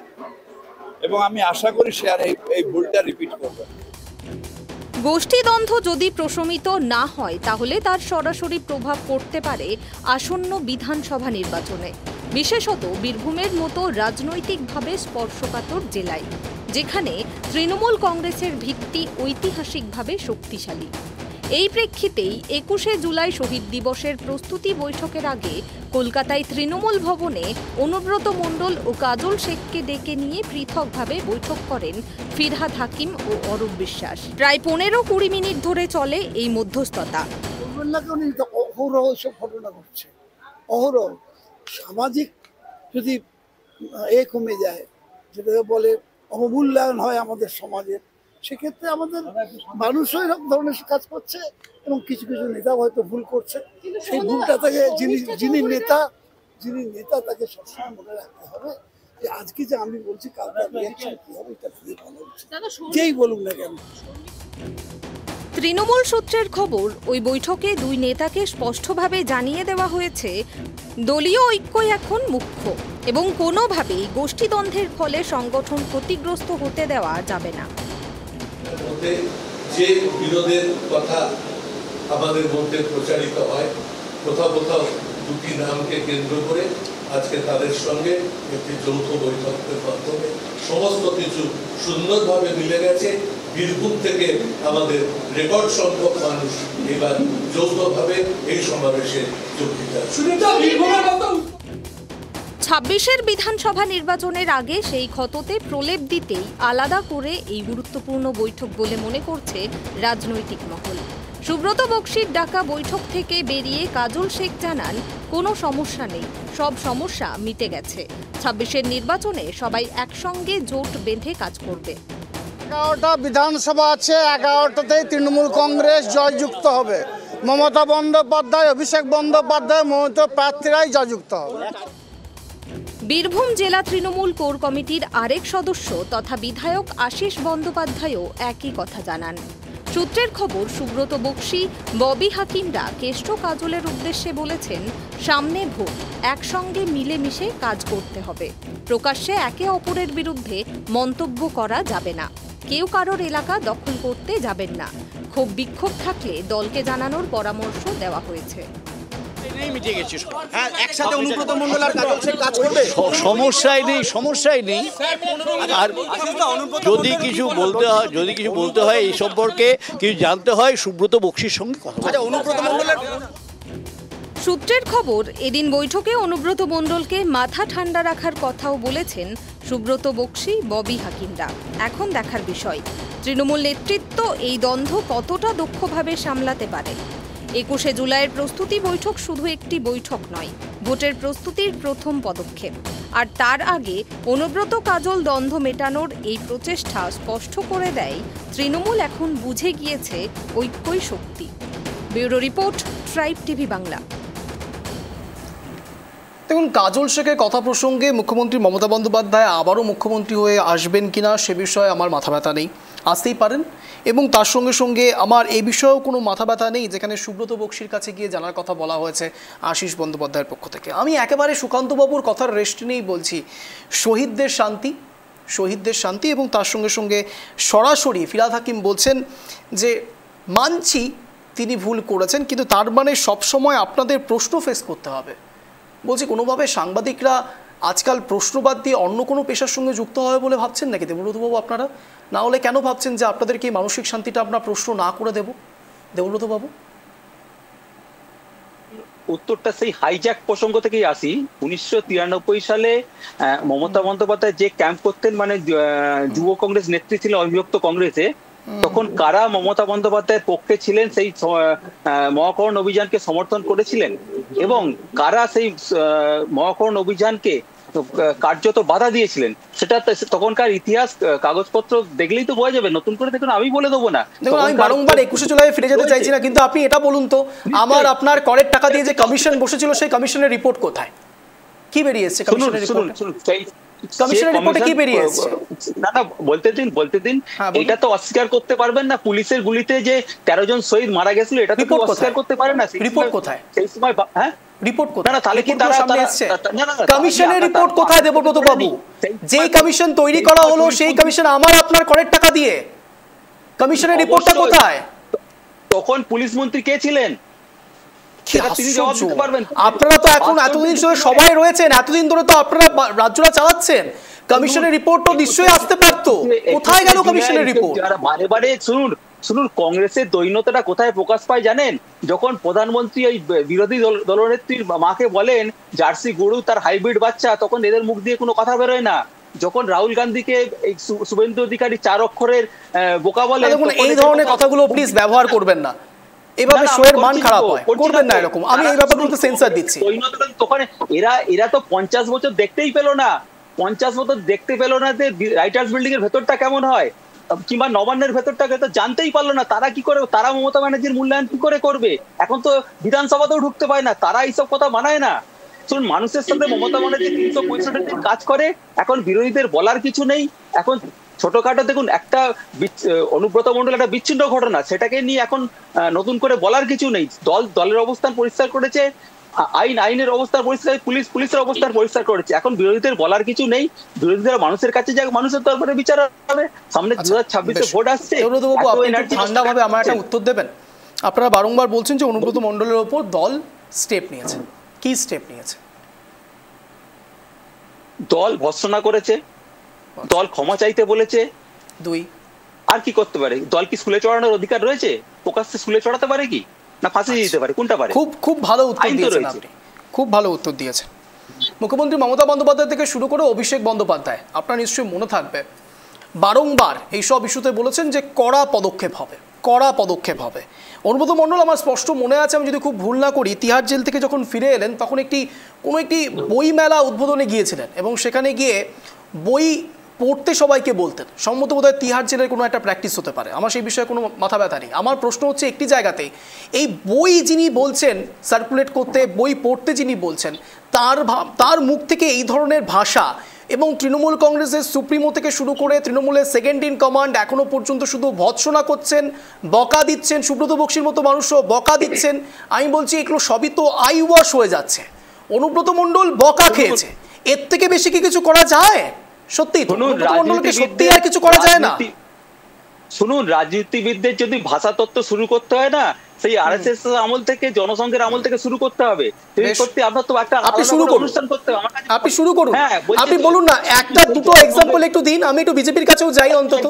এবং আমি আশা করি সে আর এই ভুলটা রিপিট করবে। গোষ্ঠীদ্বন্দ্ব যদি প্রশমিত না হয় তাহলে তার সরাসরি প্রভাব পড়তে পারে আসন্ন বিধানসভা নির্বাচনে, বিশেষত বীরভূমের মতো রাজনৈতিকভাবে স্পর্শকাতর জেলায়, যেখানে তৃণমূল কংগ্রেসের ভিত্তি ঐতিহাসিকভাবে শক্তিশালী। এই প্রেক্ষিতেই 21শে জুলাই শহীদ দিবসের প্রস্তুতি বৈঠকের আগে কলকাতায় তৃণমূল ভবনে অনুব্রত মণ্ডল ও কাজল শেখকে ডেকে নিয়ে পৃথকভাবে বৈঠক করেন ফিরহাদ হাকিম ও অরূপ বিশ্বাস। প্রায় 15-20 মিনিট ধরে চলে এই মধ্যস্থতা। অহরহ এসব ঘটনা ঘটছে, অহরহ সামাজিক যদি কমে যায়, যেটাকে বলে অবমূল্যায়ন হয় আমাদের সমাজের, সেক্ষেত্রে আমাদের মানুষও এরকম ধরনের কাজ করছে এবং কিছু কিছু নেতা হয়তো ভুল করছে। সেই ভুলটা তাকে যিনি নেতা তাকে সবসময় মনে রাখতে হবে যে আজকে যে আমি বলছি কালকে রিঅ্যাকশন কি হবে এটা ভেবে বলা উচিত, যেই বলুক না কেন। তৃণমূল সূত্রের খবর, ওই বৈঠকে দুই নেতাকে স্পষ্টভাবে জানিয়ে দেওয়া হয়েছে দলীয় ঐক্যই এখন মুখ্য এবং কোনোভাবেই গোষ্ঠীদ্বন্দ্বের ফলে সংগঠন ক্ষতিগ্রস্ত হতে দেওয়া যাবে না। যে বিরোধের কথা আমাদের মধ্যে প্রচারিত হয়, কোথাও কোথাও দুটি নামকে কেন্দ্র করে আজকে তাদের সঙ্গে একটি যৌথ বৈঠকের মাধ্যমে সমস্ত কিছু সুন্দরভাবে মিলে গেছে। বীরভূম থেকে আমাদের রেকর্ড সংখ্যক মানুষ এবার যৌথভাবে এই সমাবেশে যোগ দিতে। 26-এর বিধানসভা নির্বাচনের আগে সেই ক্ষততে প্রলেপ দিতেই আলাদা করে এই গুরুত্বপূর্ণ বৈঠক বলে মনে করছে রাজনৈতিক মহল। সুব্রত বক্সির ডাকা বৈঠক থেকে বেরিয়ে কাজল শেখ জানান, কোনো সমস্যা নেই, সব সমস্যা মিটে গেছে। 26-এর নির্বাচনে সবাই একসঙ্গে জোট বেঁধে কাজ করবে। 11টা বিধানসভা আছে, 11টাতেই তৃণমূল কংগ্রেস জয়যুক্ত হবে। মমতা বন্দ্যোপাধ্যায়, অভিষেক বন্দ্যোপাধ্যায় মনোনীত প্রার্থীরাই জয়যুক্ত হবে। বীরভূম জেলা তৃণমূল কোর কমিটির আরেক সদস্য তথা বিধায়ক আশিস বন্দ্যোপাধ্যায়ও একই কথা জানান। সূত্রের খবর, সুব্রত বক্সি, ববি হাকিমরা কেষ্ট কাজলের উদ্দেশ্যে বলেছেন, সামনে ভোট, একসঙ্গে মিলেমিশে কাজ করতে হবে। প্রকাশ্যে একে অপরের বিরুদ্ধে মন্তব্য করা যাবে না, কেউ কারোর এলাকা দখল করতে যাবেন না। ক্ষোভ বিক্ষোভ থাকলে দলকে জানানোর পরামর্শ দেওয়া হয়েছে। সমস্যাই নেই। আর যদি কিছু বলতে হয় এই সম্পর্কে কিছু জানতে হয়, সুব্রত বক্সির সঙ্গে কথা। সূত্রের খবর, এদিন বৈঠকে অনুব্রত মণ্ডলকে মাথা ঠান্ডা রাখার কথাও বলেছেন সুব্রত বক্সি, ববি হাকিমরা। এখন দেখার বিষয় তৃণমূল নেতৃত্ব এই দ্বন্দ্ব কতটা দক্ষভাবে সামলাতে পারে। 21শে জুলাইয়ের প্রস্তুতি বৈঠক শুধু একটি বৈঠক নয়, ভোটের প্রস্তুতির প্রথম পদক্ষেপ। আর তার আগে অনুব্রত কাজল দ্বন্দ্ব মেটানোর এই প্রচেষ্টা স্পষ্ট করে দেয়, তৃণমূল এখন বুঝে গিয়েছে ঐক্যই শক্তি। Bureau report, tribe TV Bangla. দেখুন, কাজল শেখের কথা প্রসঙ্গে মুখ্যমন্ত্রী মমতা বন্দ্যোপাধ্যায় আবারও মুখ্যমন্ত্রী হয়ে আসবেন কিনা সে বিষয়ে আমার মাথা ব্যথা নেই, আসতেই পারেন। এবং তার সঙ্গে সঙ্গে আমার এই বিষয়েও কোনো মাথা ব্যথা নেই যেখানে সুব্রত বক্সির কাছে গিয়ে জানার কথা বলা হয়েছে আশিস বন্দ্যোপাধ্যায়ের পক্ষ থেকে। আমি একেবারে সুকান্তবাবুর কথার রেস্ট নিয়েই বলছি, শহীদদের শান্তি এবং তার সঙ্গে সঙ্গে সরাসরি ফিরহাদ হাকিম বলছেন যে মানছি তিনি ভুল করেছেন, কিন্তু তার মানে সবসময় আপনাদের প্রশ্ন ফেস করতে হবে। বলছি, কোনোভাবে সাংবাদিকরা আজকাল প্রশ্নবাদ দিয়ে অন্য কোনো পেশার সঙ্গে যুক্ত হবে বলে ভাবছেন নাকি দেবব্রতবাবু আপনারা? না হলে কেন ভাবছেন যে আপনাদেরকে মানসিক শান্তিটা আমরা প্রশ্ন না করে দেব দেবব্রতবাবু? উত্তরটা সেই হাইজ্যাক প্রসঙ্গ থেকেই আসি। 1993 সালে মমতা বন্দ্যোপাধ্যায় যে ক্যাম্প করতেন, মানে যুব কংগ্রেস নেত্রী ছিলেন অবিভক্ত কংগ্রেসে, তখন কারা মমতা বন্দ্যোপাধ্যায়ের পক্ষে ছিলেন সেই মহাকরণ অভিযানকে সমর্থন করেছিলেন এবং কারা সেই মহাকরণ অভিযানকে কার্যত বাধা দিয়েছিলেন, সেটা তখনকার ইতিহাস কাগজপত্র দেখলেই তো বোঝা যাবে। নতুন করে দেখুন আমি বলে দেবো না। দেখুন আমি বারংবার 21শে জুলাই ফিরে যেতে চাইছি না, কিন্তু আপনি এটা বলুন তো, আমার আপনার করের টাকা দিয়ে যে কমিশন বসেছিল সেই কমিশনের রিপোর্ট কোথায়, কি বেরিয়ে এসেছে কমিশনের রিপোর্টে? কমিশনের রিপোর্টে কি বেরিয়ে এসেছে? না বলতে দিন এটা তো অস্বীকার করতে পারবেন না। পুলিশের গুলিতে যে 13 জন শহীদ মারা গেছিল এটা তো অস্বীকার করতে পারেন না। রিপোর্ট কোথায়? সেই সময় হ্যাঁ রিপোর্ট কোথায়? না তাহলে কি তারা কমিশনের রিপোর্ট কোথায় দেবব্রত বাবু? যেই কমিশন তৈরি করা হলো সেই কমিশন আমার আপনার করের টাকা দিয়ে, কমিশনের রিপোর্টটা কোথায়? তখন পুলিশ মন্ত্রী কে ছিলেন? আপনারা তো এখন এতদিন ধরে সবাই রয়েছেন, এতদিন ধরে তো আপনারা রাজ্যটা চালাচ্ছেন, কমিশনের রিপোর্ট তো নিশ্চয়ই আসতে পারতো, কোথায় গেল কমিশনের রিপোর্ট? বারে শুনুন কংগ্রেসের দৈন্যতাটা কোথায় প্রকাশ পায় জানেন? যখন প্রধানমন্ত্রী ওই বিরোধী দলনেত্রীর মাকে বলেন জার্সি গরু তার হাইব্রিড বাচ্চা, তখন এদের মুখ দিয়ে কোনো কথা বেরোয় না। যখন রাহুল গান্ধীকে শুভেন্দু অধিকারী 4 অক্ষরের বোকা বলে, এই ধরনের কথাগুলো প্লিজ ব্যবহার করবেন না, এভাবে শোয়ের মান খারাপ হয়, করবেন না এরকম। আমি এই ব্যাপারগুলোতে সেন্সর দিচ্ছি। তখন এরা তো 50 বছর দেখতেই পেল না, 50 বছর দেখতে পেল না যে রাইটার্স বিল্ডিং এর ভেতরটা কেমন হয়, কিংবা নবান্নের ভেতরটাকে তো জানতেই পারলো না। তারা কি করে, তারা মমতা ব্যানার্জির মূল্যায়ন কি করে করবে? এখন তো বিধানসভাতেও ঢুকতে পায় না, তারা এইসব কথা মানায় না। শুনুন মানুষের সাথে মমতা ব্যানার্জি 365 দিন কাজ করে, এখন বিরোধীদের বলার কিছু নেই। এখন ছোটখাটো দেখুন একটা অনুব্রত মণ্ডল একটা বিচ্ছিন্ন ঘটনা, সেটাকে নিয়ে এখন নতুন করে বলার কিছু নেই। দলের অবস্থান পরিষ্কার করেছে, আইনের অবস্থান পরিষ্কার, পুলিশের অবস্থান পরিষ্কার করেছে। এখন বিরোধীদের বলার কিছু নেই, বিরোধীরা মানুষের কাছে যাক, মানুষের দরবারে বিচার হবে। সামনে 2026-এ ভোট আসছে। ঠান্ডা ভাবে আমার একটা উত্তর দেবেন। আপনারা বারংবার বলছেন যে অনুব্রত মণ্ডলের ওপর দল স্টেপ নিয়েছে, কি স্টেপ নিয়েছে? দল ভর্ৎসনা করেছে, দল ক্ষমা চাইতে বলেছে, 2 আর কি করতে পারে? দল কি স্কুলে চড়ানোর অধিকার রয়েছে? প্রকাশ্যে স্কুলে চড়াতে পারে কি, না ফাঁসি দিতে পারে? কোনটা পারে? খুব ভালো উত্তর দিয়েছেন আপনি, খুব ভালো উত্তর দিয়েছেন। মুখ্যমন্ত্রী মমতা বন্দ্যোপাধ্যায় থেকে শুরু করে অভিষেক বন্দ্যোপাধ্যায়, আপনার নিশ্চয়ই মনে থাকবে বারংবার এইসব ইস্যুতে বলেছেন যে কড়া পদক্ষেপ হবে। অনুব্রত মণ্ডল আমার স্পষ্ট মনে আছে, আমি যদি খুব ভুল না করি, তিহার জেল থেকে যখন ফিরে এলেন তখন কোনো একটি বই মেলা উদ্বোধনে গিয়েছিলেন এবং সেখানে গিয়ে বই পড়তে সবাইকে বলতেন। সম্ভবত বোধহয় তিহার জেলের কোনো একটা প্র্যাকটিস হতে পারে, আমার সেই বিষয়ে কোনো মাথা ব্যথা নেই। আমার প্রশ্ন হচ্ছে একটি জায়গাতে এই বই যিনি বলছেন সার্কুলেট করতে, বই পড়তে যিনি বলছেন, তার মুখ থেকে এই ধরনের ভাষা, এবং তৃণমূল কংগ্রেসের সুপ্রিমো থেকে শুরু করে তৃণমূলের সেকেন্ড ইন কমান্ড এখনো পর্যন্ত শুধু ভৎসনা করছেন, বকা দিচ্ছেন, সুব্রত বক্সির মতো মানুষও বকা দিচ্ছেন। আমি বলছি এগুলো সবই তো আই ওয়াশ হয়ে যাচ্ছে। অনুব্রত মণ্ডল বকা খেয়েছে, এর থেকে বেশি কি কিছু করা যায়? সত্যি অনুব্রত মণ্ডলকে সত্যি আর কিছু করা যায় না? শুনুন রাজনীতিবিদদের যদি ভাষা তত্ত্ব শুরু করতে হয় না, সেই আরএসএস আমল থেকে, জনসংঘের আমল থেকে শুরু করতে হবে। আপনার তো একটা অনুষ্ঠান করতে হবে। আপনি শুরু করুন, আপনি বলুন না একটা দুটো এক্সাম্পল একটু দিন, আমি একটু বিজেপির কাছেও যাই অন্তত।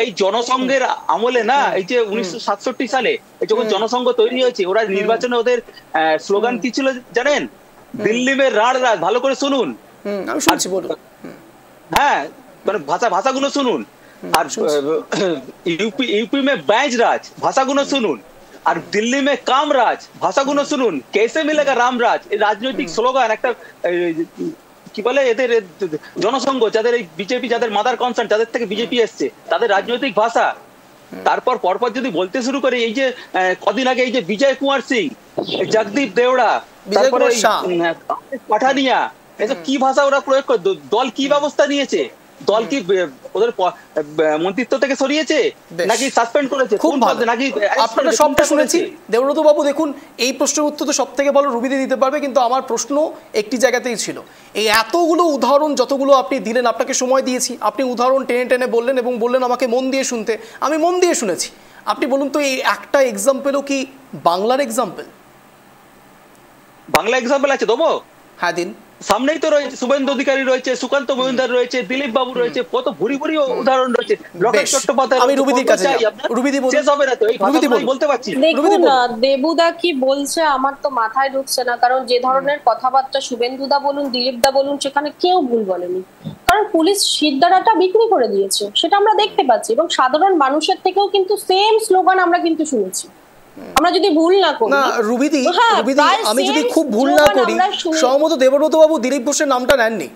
এই জনসংঘের আমলে না, এই যে 1967 সালে যখন জনসংঘ তৈরি হয়েছে, ওরা নির্বাচনে ওদের স্লোগান কি ছিল জানেন? দিল্লি মে রাড় রাজ। ভালো করে শুনুন, আমি শুনছি, বলুন। হ্যাঁ, মানে ভাষাগুলো শুনুন। আর यूपी में बैज राज, ভাষাগুলো শুনুন। আর দিল্লি মে কাম রাজ, ভাষাগুলো শুনুন। কেসে মিলেগা রাম রাজ, এই রাজনৈতিক স্লোগান একটা কি বলে এদের জনসংঘ, যাদের এই বিজেপি, যাদের মাদার কনসার্ন, যাদের থেকে বিজেপি এসছে, তাদের রাজনৈতিক ভাষা। তারপর পরপর যদি বলতে শুরু করে, এই যে কদিন আগে এই যে বিজয় কুমার সিং, জগদীপ দেওড়া, তারপরে পাঠানিয়া, এসব কি ভাষা ওরা প্রয়োগ করে? দল কি ব্যবস্থা নিয়েছে? দল কি ওদের মন্ত্রিত্ব থেকে সরিয়েছে নাকি সাসপেন্ড করেছে? খুব ভালো, নাকি আপনারা সবটা শুনেছি। দেবব্রত বাবু দেখুন, এই প্রশ্নের উত্তর তো সব থেকে ভালো রুবিদি দিতে পারবে, কিন্তু আমার প্রশ্ন একটি জায়গাতেই ছিল। এই এতগুলো উদাহরণ যতগুলো আপনি দিলেন, আপনাকে সময় দিয়েছি, আপনি উদাহরণ টেনে টেনে বললেন এবং বললেন আমাকে মন দিয়ে শুনতে, আমি মন দিয়ে শুনেছি। আপনি বলুন তো, এই একটা এক্সাম্পলও কি বাংলার এক্সাম্পল? বাংলা এক্সাম্পল আছে দেবো? হ্যাঁ দিন। সামনেই তো রয়েছে, শুভেন্দু অধিকারী রয়েছে, সুকান্ত মজুমদার রয়েছে, দিলীপ বাবু রয়েছে, কত ভুরি ভুরি উদাহরণ রয়েছে। লকেট চট্টোপাধ্যায়। আমি রুবিদির কাছে যাই, রুবিদি বলুন। শেষ হবে না তো, এই বলতে পারছি। দেখুন দেবুদা কি বলছে আমার তো মাথায় ঢুকছে না, কারণ যে ধরনের কথাবার্তা শুভেন্দুদা বলুন, দিলীপদা বলুন, সেখানে কেউ ভুল বলেনি। কারণ পুলিশ সিদ্ধারাটা বিক্রি করে দিয়েছে, সেটা আমরা দেখতে পাচ্ছি, এবং সাধারণ মানুষের থেকেও কিন্তু সেম স্লোগান আমরা কিন্তু শুনেছি। আমরা যদি ভুল না করি, না রুবিদি, আমি যদি খুব ভুল না করি, সম্ভবত দেবব্রত বাবু দিলীপ ঘোষের নামটা নেননি।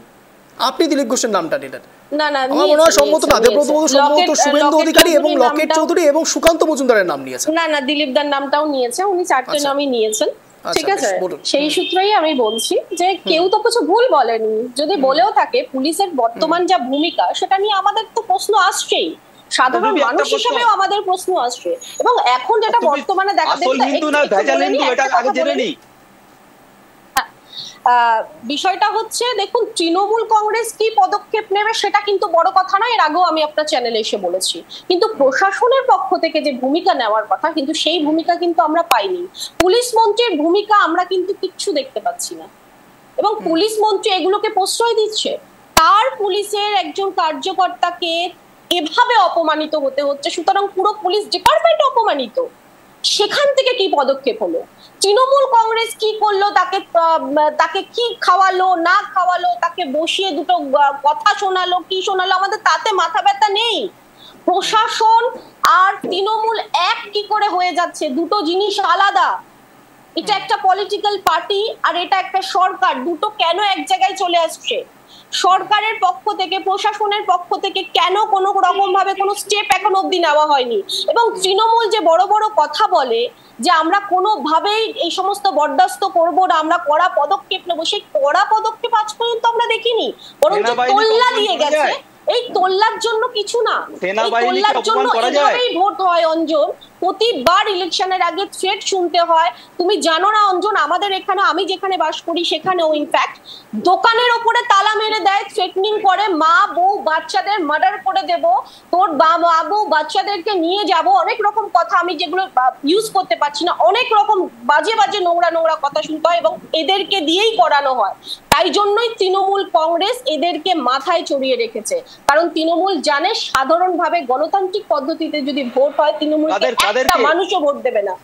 আপনি দিলীপ ঘোষের নামটা নিলেন। না না, আমার মনে হয় সম্মত না, দেবব্রত বাবু সম্ভবত শুভেন্দু অধিকারী এবং লকেট চৌধুরী এবং সুকান্ত মজুমদারের নাম নিয়েছেন। না না, দিলীপ দার নামটাও নিয়েছে, উনি 4টে নামই নিয়েছেন। ঠিক আছে, সেই সূত্রেই আমি বলছি যে কেউ তো কিছু ভুল বলেনি। যদি বলেও থাকে, পুলিশের বর্তমান যা ভূমিকা সেটা নিয়ে আমাদের তো প্রশ্ন আসছেই, সাধারণ মানুষ হিসেবেও আমাদের প্রশ্ন আসছে। এবং এখন যেটা বর্তমানে দেখা যাচ্ছে, বিষয়টা হচ্ছে, দেখুন, তৃণমূল কংগ্রেস কি পদক্ষেপ নেবে সেটা কিন্তু বড় কথা নয়, এর আগেও আমি আপনার চ্যানেলে এসে বলেছি। কিন্তু প্রশাসনের পক্ষ থেকে যে ভূমিকা নেওয়ার কথা, কিন্তু সেই ভূমিকা কিন্তু আমরা পাইনি। পুলিশ মন্ত্রীর ভূমিকা আমরা কিন্তু কিচ্ছু দেখতে পাচ্ছি না, এবং পুলিশ মন্ত্রী এগুলোকে প্রশ্রয় দিচ্ছে। তার পুলিশের একজন কার্যকর্তাকে এভাবে অপমানিত হতে হচ্ছে, সুতরাং পুরো পুলিশ ডিপার্টমেন্ট অপমানিত। সেখান থেকে কি পদক্ষেপ হলো? তৃণমূল কংগ্রেস কি করলো? তাকে কি খাওয়ালো না খাওয়ালো, তাকে বসিয়ে দুটো কথা শোনালো, কি শোনালো, আমাদের তাতে মাথা ব্যথা নেই। প্রশাসন আর তৃণমূল এক কি করে হয়ে যাচ্ছে? দুটো জিনিস আলাদা। এটা একটা পলিটিক্যাল পার্টি আর এটা একটা সরকার, দুটো কেন এক জায়গায় চলে আসছে? সরকারের পক্ষ থেকে, প্রশাসনের পক্ষ থেকে কেন কোনো রকম ভাবে কোনো স্টেপ এখন অবধি নেওয়া হয়নি? এবং তৃণমূল যে বড় বড় কথা বলে যে আমরা কোনোভাবেই এই সমস্ত বরদাস্ত করবো না, আমরা কড়া পদক্ষেপ নেবো, সেই কড়া পদক্ষেপ আজ পর্যন্ত আমরা দেখিনি, বরঞ্চ তোল্লা দিয়ে গেছে। এই তোল্লার জন্য কিছু না, তোল্লার জন্য এভাবেই ভোট হয় অঞ্জন। প্রতিবার ইলেকশনের আগে থ্রেট শুনতে হয়। তুমি জানো না অঞ্জন, আমাদের এখানে, আমি যেখানে বাস করি সেখানেও ইনফ্যাক্ট দোকানের ওপরে তালা মেরে দেয়, থ্রেটনিং করে, মা বউ বাচ্চাদের মার্ডার করে দেব, তোর মা বউ বাচ্চাদেরকে নিয়ে যাব, অনেক রকম কথা আমি যেগুলো ইউজ করতে পারছি না, অনেক রকম বাজে বাজে নোংরা কথা শুনতে হয় এবং এদেরকে দিয়েই করানো হয়। তাই জন্যই তৃণমূল কংগ্রেস এদেরকে মাথায় চড়িয়ে রেখেছে, কারণ তৃণমূল জানে সাধারণভাবে গণতান্ত্রিক পদ্ধতিতে যদি ভোট হয়, তৃণমূল একটা মানুষও ভোট দেবে না,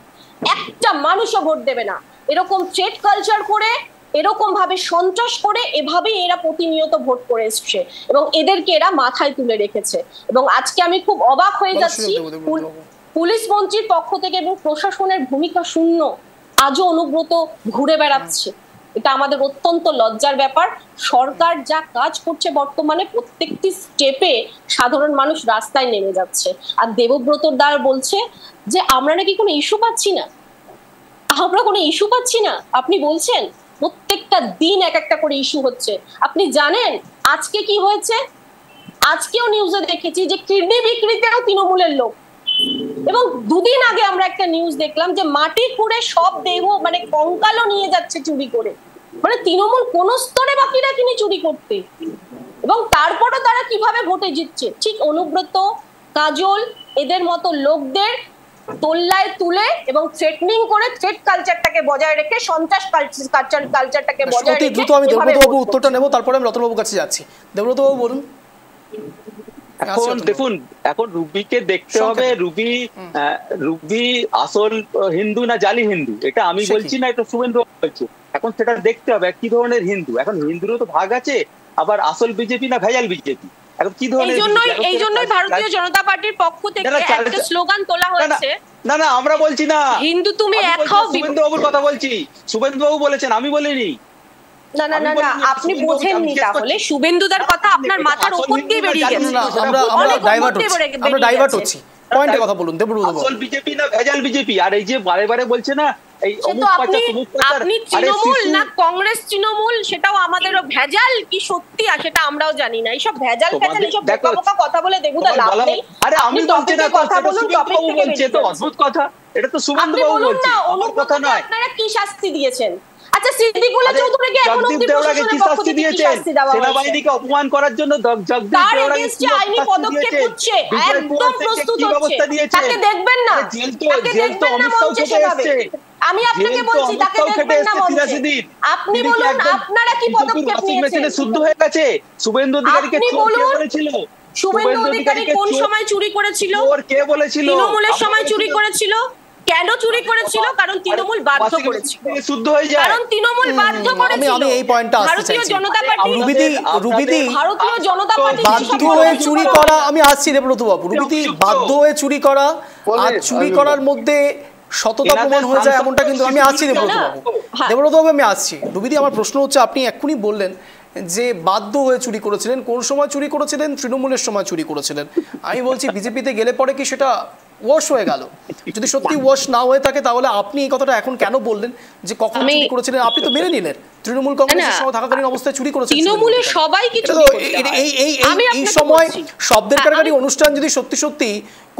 একটা মানুষও ভোট দেবে না। এরকম থ্রেট কালচার করে, এরকম ভাবে সন্ত্রাস করে, এভাবেই এরা প্রতিনিয়ত ভোট করে এসছে এবং এদেরকে এরা মাথায় তুলে রেখেছে। এবং আজকে আমি খুব অবাক হয়ে যাচ্ছি, পুলিশ মন্ত্রীর পক্ষ থেকে এবং প্রশাসনের ভূমিকা শূন্য আজও অনুব্রত ঘুরে বেড়াচ্ছে। এটা আমাদের অত্যন্ত লজ্জার ব্যাপার। সরকার যা কাজ করছে বর্তমানে, প্রত্যেকটি স্টেপে সাধারণ মানুষ রাস্তায় নেমে যাচ্ছে। আর দেবব্রত দার বলছে যে আমরা নাকি কোনো ইস্যু পাচ্ছি না, আমরা কোনো ইস্যু পাচ্ছি না। আপনি বলছেন প্রত্যেকটা দিন এক একটা করে ইস্যু হচ্ছে। আপনি জানেন আজকে কি হয়েছে? আজকেও নিউজে দেখেছি যে কিডনি বিক্রিতেও তৃণমূলের লোক, এবং দুদিন আগে আমরা একটা নিউজ দেখলাম যে মাটি খুঁড়ে সব দেহ, মানে কঙ্কালও নিয়ে যাচ্ছে চুরি করে। মানে তৃণমূল কোন স্তরে বাকি রাখিনি চুরি করতে, এবং তারপরও তারা কিভাবে ভোটে জিতছে। ঠিক অনুব্রত, কাজল, এদের মতো লোকদের তোল্লায় তুলে এবং থ্রেটনিং করে, থ্রেট কালচারটাকে বজায় রেখে, সন্ত্রাস কালচারটাকে বজায় রেখে। দ্রুত আমি দেবব্রত বাবু উত্তরটা নেব, তারপরে আমি রতন বাবুর কাছে যাচ্ছি। দেবব্রত বাবু বলুন। এখন দেখুন, এখন রুবিকে দেখতে হবে, রুবি আসল হিন্দু না জালি হিন্দু, এটা আমি বলছি না, এটা শুভেন্দু বলছে। এখন সেটা দেখতে হবে কি ধরনের হিন্দু। এখন হিন্দুরও তো ভাগ আছে, আবার আসল বিজেপি না ভেজাল বিজেপি, এখন কি ধরনের। এই জন্যই ভারতীয় জনতা পার্টির পক্ষ থেকে একটা স্লোগান তোলা হয়েছে। না না, আমরা বলছি না হিন্দু তুমি এক হও, শুভেন্দু বাবুর কথা বলছি, শুভেন্দু বাবু বলেছেন, আমি বলিনি। না না না না, আপনি বোঝেননি তাহলে। শুভেন্দুদার কথা আপনার মাথার উপর দিয়ে বেরিয়ে গেছে। আমরা ডাইভার্ট হচ্ছি, পয়েন্টে কথা বলুন দেবব্রত বাবু। আসল বিজেপি না ভেজাল বিজেপি? আর এই যে বারে বারে বলছে না এই অমুক পাচার তমুক পাচার, আপনি তৃণমূল না কংগ্রেস তৃণমূল, সেটাও আমাদেরও ভেজাল কি সত্যি সেটা আমরাও জানি না। এইসব ভেজাল ফেজাল, এইসব বোকা বোকা কথা বলে দেবুদা লাভ নেই। আরে আমি বলছি না, কথা বলুন, টপিক থেকে বেরিয়ে তো অদ্ভুত কথা, এটা তো শুভেন্দু বাবু বলছে, আমার কথা নয়। আপনারা কি শাস্তি দিয়েছেন? আচ্ছা, সিদ্দিকুল্লাহ চৌধুরীকে এখন অবধি প্রশাসনের পক্ষ থেকে কি শাস্তি দেওয়া হয়েছে? সেনাবাহিনীকে অপমান করার জন্য জগদীপ দেওড়াকে কি আইনি পদক্ষেপ হচ্ছে? একদম প্রস্তুত হচ্ছে। তাকে দেখবেন না, তাকে দেখবেন না মঞ্চে সেভাবে। আমি আপনাকে বলছি তাকে দেখবেন না মঞ্চে। আপনি বলুন আপনারা কি পদক্ষেপ নিয়েছেন? শুদ্ধ হয়ে গেছে। শুভেন্দু অধিকারীকে চোর কে বলেছিল? শুভেন্দু অধিকারী কোন সময় চুরি করেছিল? চোর কে বলেছিল? তৃণমূলের সময় চুরি করেছিল। কেন চুরি করেছিল? কারণ তৃণমূল বাধ্য করেছিল। শুদ্ধ হয়ে যায়, কারণ তৃণমূল বাধ্য করেছিল। আমি এই পয়েন্টটা আসতে চাইছি। ভারতীয় জনতা পার্টি, ভারতীয় জনতা পার্টি বাধ্য হয়ে চুরি করা, আমি আসছি দেবব্রত বাবু। রুবিদি বাধ্য হয়ে চুরি করা আর চুরি করার মধ্যে সততা প্রমাণ হয়ে যায় এমনটা কিন্তু, আমি আসছি দেবব্রত বাবু। দেবব্রত বাবু আমি আসছি। রুবিদি, আমার প্রশ্ন হচ্ছে, আপনি এক্ষুনি বললেন যে বাধ্য হয়ে চুরি করেছিলেন, কোন সময় চুরি করেছিলেন? তৃণমূলের সময় চুরি করেছিলেন। আমি বলছি বিজেপিতে গেলে পরে কি সেটা ওয়াশ হয়ে গেল? যদি সত্যি ওয়াশ না হয়ে থাকে তাহলে আপনি এই কথাটা এখন কেন বললেন যে কখন চুরি করেছিলেন? আপনি তো মেনে নিলেন তৃণমূল কংগ্রেসের সময় থাকাকালীন অবস্থায় চুরি করেছিলেন। তৃণমূলের সবাই কিছু এই সময় শব্দের কারখানি অনুষ্ঠান যদি সত্যি সত্যি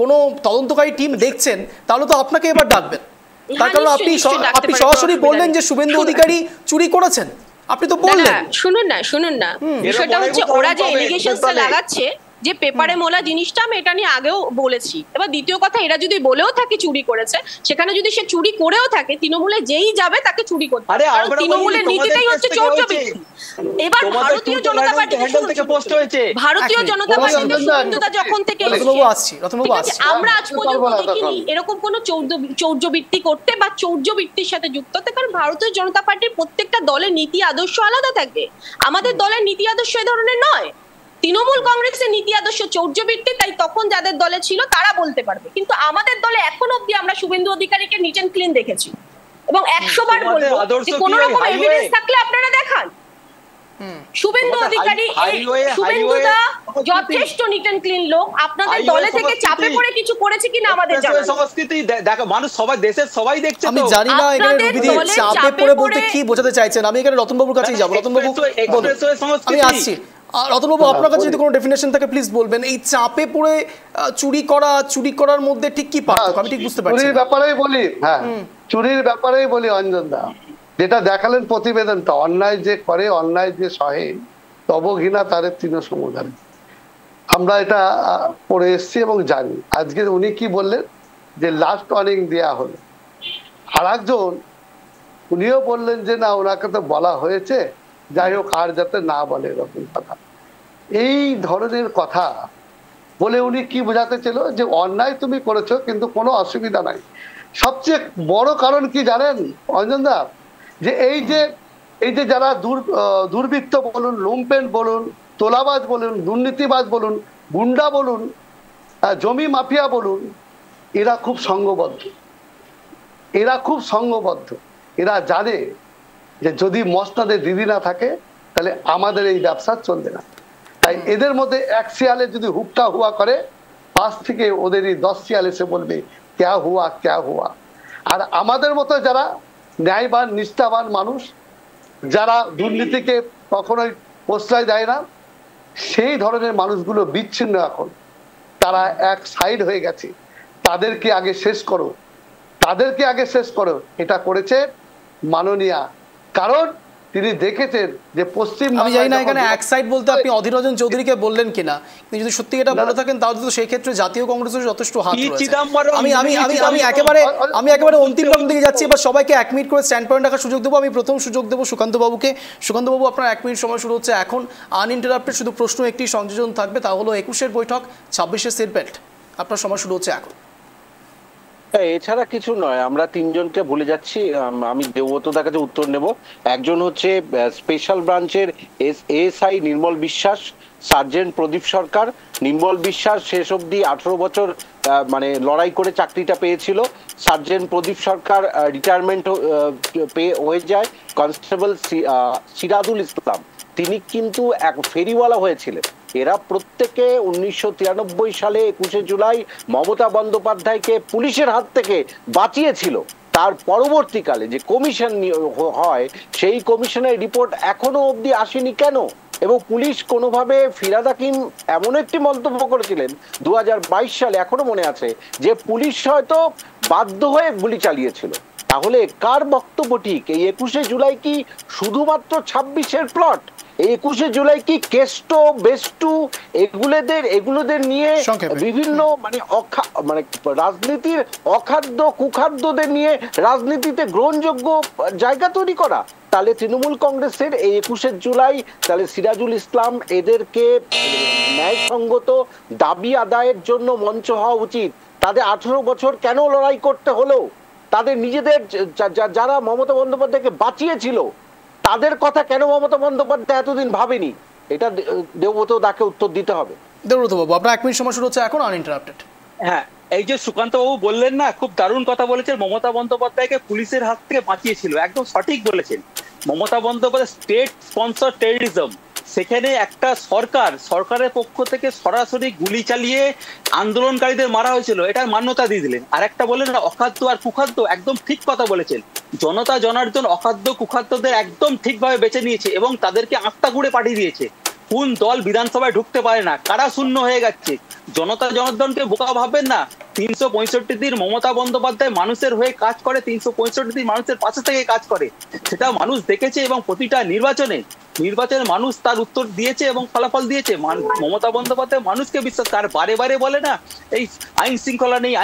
কোনো তদন্তকারী টিম দেখছেন তাহলে তো আপনাকে এবার ডাকবেন, তার কারণ আপনি সরাসরি বললেন যে শুভেন্দু অধিকারী চুরি করেছেন, আপনি তো বললেন। শুনুন না বিষয়টা হচ্ছে ওরা যে এলিগেশনটা লাগাচ্ছে যে পেপারে মোলা জিনিসটা, আমি এটা নিয়ে আগেও বলেছি। এবার দ্বিতীয় কথা, এরা যদি বলেও থাকে চুরি করেছে, সেখানে যদি সে চুরি করেও থাকে, তৃণমূলে যেই যাবে তাকে চুরি করতে হবে, কারণ তৃণমূলের নীতিটাই হচ্ছে চৌর্যবৃত্তি। এবার ভারতীয় জনতা পার্টি যখন থেকে আমরা আজ পর্যন্ত দেখিনি এরকম কোন চৌর্যবৃত্তি করতে বা চৌর্যবৃত্তির সাথে যুক্ত হতে, কারণ ভারতীয় জনতা পার্টির প্রত্যেকটা দলের নীতি আদর্শ আলাদা থাকে। আমাদের দলের নীতি আদর্শ এ ধরনের নয়। তৃণমূল কংগ্রেসের নীতি আদর্শ চৌর্যবৃত্তি, তাই তখন যাদের দলে ছিল তারা বলতে পারবে, কিন্তু আমাদের দলে এখন অব্দি আমরা শুভেন্দু অধিকারীকে নিট এন্ড ক্লিন দেখেছি, এবং 100 বার বলবো যে কোন রকম এভিডেন্স থাকলে আপনারা দেখান। শুভেন্দু অধিকারী, শুভেন্দুদা যথেষ্ট নিট এন্ড ক্লিন লোক, আপনাদের দলে থেকে চাপে পড়ে কিছু করেছে কিনা আমাদের জানা নেই। সংস্কৃতি দেখো, মানুষ সবাই দেশের সবাই দেখছে। আমি জানি না এখানে রবিদি চাপে পড়ে বলতে কি বোঝাতে চাইছেন। আমি এখানে রতনবাবুর কাছেই যাব। রতনবাবু আমি আসছি। রতনবাবু আপনার কাছে যদি কোনো ডেফিনেশন থাকে প্লিজ বলবেন। এই চাপে পড়ে চুরি করার মধ্যে ঠিক কি পার্থক্য আমি ঠিক বুঝতে পারছি। চুরির ব্যাপারেই বলি, হ্যাঁ চুরির ব্যাপারেই বলি অঞ্জন দা, যেটা দেখালেন প্রতিবেদনটা, অন্যায় যে করে, অন্যায় যে সহে, তব ঘৃণা তারে তৃণ সমুদায়। আমরা এটা পড়ে এসছি এবং জানি। আজকে উনি কি বললেন যে লাস্ট ওয়ার্নিং দেওয়া হলো, আর একজন উনিও বললেন যে না ওনাকে তো বলা হয়েছে, যাই হোক আর যাতে না বলে এরকম কথা। এই ধরনের কথা বলে উনি কি বোঝাতে ছিল যে অন্যায় তুমি করেছো কিন্তু কোনো অসুবিধা নাই। সবচেয়ে বড় কারণ কি জানেন অঞ্জন দা, যে এই যে যারা দুর্বৃত্ত বলুন, লুম্পেন বলুন, তোলাবাজ বলুন, দুর্নীতিবাজ বলুন, গুন্ডা বলুন, জমি মাফিয়া বলুন, এরা খুব সংঘবদ্ধ। এরা জানে যে যদি মসনাদে দিদি না থাকে তাহলে আমাদের এই ব্যবসা চলবে না। তাই এদের মধ্যে এক শিয়ালে যদি হুক্কা হুয়া করে, পাশ থেকে ওদেরই 10 শিয়াল এসে বলবে ক্যা হুয়া। আর আমাদের মতো যারা ন্যায়বান নিষ্ঠাবান মানুষ, যারা দুর্নীতিকে কখনোই প্রশ্রয় দেয় না, সেই ধরনের মানুষগুলো বিচ্ছিন্ন এখন, তারা এক সাইড হয়ে গেছে। তাদেরকে আগে শেষ করো, এটা করেছে মাননীয়া। কারণ তিনি দেখেছেন যে পশ্চিম, আমি জানি না এখানে এক সাইড বলতে আপনি অধীর রঞ্জন চৌধুরীকে বললেন কিনা, কিন্তু যদি সত্যি এটা বলে থাকেন তাহলে তো সেই ক্ষেত্রে জাতীয় কংগ্রেসের যথেষ্ট হাত রয়েছে। আমি একেবারে অন্তিম রাউন্ড দিকে যাচ্ছি। এবার সবাইকে 1 মিনিট করে স্ট্যান্ড পয়েন্ট রাখার সুযোগ দেবো। আমি প্রথম সুযোগ দেবো সুকান্ত বাবুকে। সুকান্ত বাবু, আপনার 1 মিনিট সময় শুরু হচ্ছে এখন। আনইন্টারাপ্টেড, শুধু প্রশ্ন একটি সংযোজন থাকবে, তা হলো 21-এর বৈঠক, 26-এর সিট বেল্ট। আপনার সময় শুরু হচ্ছে এখন। এছাড়া কিছু নয়, আমরা 3 জনকে ভুলে যাচ্ছি। আমি দেবব্রতদার কাছে উত্তর নেব। একজন হচ্ছে স্পেশাল ব্রাঞ্চের এএসআই নির্মল বিশ্বাস, সার্জেন্ট প্রদীপ সরকার। নির্মল বিশ্বাস শেষ অবধি 18 বছর মানে লড়াই করে চাকরিটা পেয়েছিল। সার্জেন্ট প্রদীপ সরকার রিটায়ারমেন্ট হয়ে যায়। কনস্টেবল সিরাজুল ইসলাম, তিনি কিন্তু এক ফেরিওয়ালা হয়েছিলেন। এরা প্রত্যেকে 1993 সালে 21শে জুলাই মমতা বন্দ্যোপাধ্যায়কে পুলিশের হাত থেকে বাঁচিয়েছিল। তার পরবর্তীকালে যে কমিশন হয়, সেই কমিশনের রিপোর্ট এখনো অবধি আসেনি কেন? এবং পুলিশ কোনোভাবে, ফিরহাদ হাকিম এমন একটি মন্তব্য করেছিলেন 2022 সালে, এখনো মনে আছে, যে পুলিশ হয়তো বাধ্য হয়ে গুলি চালিয়েছিল। তাহলে কার বক্তব্য ঠিক? এই 21শে জুলাই কি শুধুমাত্র 26-এর প্লট? এই 21শে জুলাই কি কেষ্ট বেষ্টু এগুলোদের নিয়ে বিভিন্ন মানে রাজনীতির অখাদ্য কুখাদ্যদের নিয়ে রাজনীতিতে গ্রহণযোগ্য জায়গা তৈরি করা? তাহলে তৃণমূল কংগ্রেসের এই 21শে জুলাই, তাহলে সিরাজুল ইসলাম, এদেরকে ন্যায়সঙ্গত দাবি আদায়ের জন্য মঞ্চ হওয়া উচিত। তাদের 18 বছর কেন লড়াই করতে হলো? তাদের নিজেদের যারা মমতা বন্দ্যোপাধ্যায়কে বাঁচিয়েছিল তাদের কথা কেন মমতা বন্দ্যোপাধ্যায় এতদিন ভাবেনি? এটা দেবব্রত দাকে উত্তর দিতে হবে। দেবব্রত বাবু, আপনার 1 মিনিট সময় শুরু হচ্ছে এখন, আনইন্টারাপ্টেড। হ্যাঁ, এই যে সুকান্ত বাবু বললেন না, খুব দারুণ কথা বলেছেন। মমতা বন্দ্যোপাধ্যায়কে পুলিশের হাত থেকে বাঁচিয়েছিল, একদম সঠিক বলেছেন। Mamata Bandyopadhyay state sponsor terrorism, সেখানে একটা সরকারের পক্ষ থেকে সরাসরি গুলি চালিয়ে আন্দোলনকারীদের মারা হয়েছিল, এটার মান্যতা দিয়ে দিলেন। আর একটা বলেন না অখাদ্য আর কুখাদ্য, একদম ঠিক কথা বলেছেন। জনতা জনার্দন অখাদ্য কুখাদ্যদের একদম ঠিকভাবে বেছে নিয়েছে এবং তাদেরকে আত্মা গুড়ে পাঠিয়ে দিয়েছে। কোন দল বিধানসভায় ঢুকতে পারে না, কারা শূন্য হয়ে গেছে। জনতা জনার্দনকে বোকা ভাববেন না। 365 দিন মমতা বন্দ্যোপাধ্যায় মানুষের হয়ে কাজ করে, 365 দিন মানুষের পাশে থেকে কাজ করে, সেটা মানুষ দেখেছে এবং প্রতিটা নির্বাচনে মানুষ তার উত্তর দিয়েছে এবং ফলাফল দিয়েছে। মমতা বন্দ্যোপাধ্যায় মানুষকে বিশ্বাস করে। বারে বারে বলে না এই আইন শৃঙ্খলা নেই,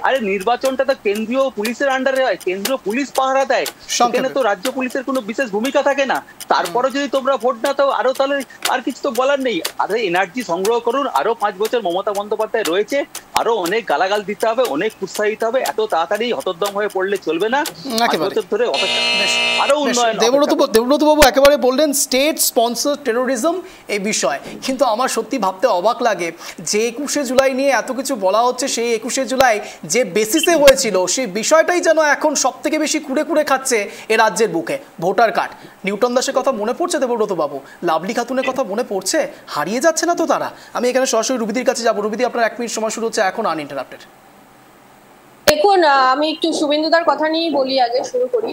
আরে নির্বাচনটা তো কেন্দ্রীয় পুলিশের আন্ডারে হয়, কেন্দ্রীয় পুলিশ পাহারা দেয়, সেখানে তো রাজ্য পুলিশের কোনো বিশেষ ভূমিকা থাকে না। তারপরে যদি তোমরা ভোট না দাও আরো, তাহলে আর কিছু তো বলার নেই। আরে এনার্জি সংগ্রহ করুন, আরো 5 বছর মমতা বন্দ্যোপাধ্যায় রয়েছে, আরো অনেক গালাগাল দিতে হবে, অনেক উৎসাহ দিতে হবে। এত তাড়াতাড়ি হতোদ্যম হয়ে পড়লে চলবে না। 5 বছর ধরে অপেক্ষা, আরো উন্নয়ন। দেবব্রত বাবু একেবারে বললেন স্টেট স্পন্সর টেরোরিজম এই বিষয়, কিন্তু আমার সত্যি ভাবতে অবাক লাগে যে 21শে জুলাই নিয়ে এত কিছু বলা হচ্ছে, সেই 21শে জুলাই যে বেসিসে হয়েছিল সেই বিষয়টাই যেন এখন সব থেকে বেশি কুড়ে কুড়ে খাচ্ছে এ রাজ্যের বুকে। ভোটার কার্ড, নিউটন দাসের কথা মনে পড়ছে দেবব্রত বাবু, লাভলি খাতুনের কথা মনে পড়ছে, হারিয়ে যাচ্ছে না তো তারা? আমি এখানে সরাসরি রুবিদির কাছে যাবো। রুবিদি, আপনার 1 মিনিট সময় শুরু হচ্ছে এখন আনইন্টারাপ্টেড। দেখুন, আমি একটু শুভেন্দুদার কথা নিয়েই বলি, আগে শুরু করি।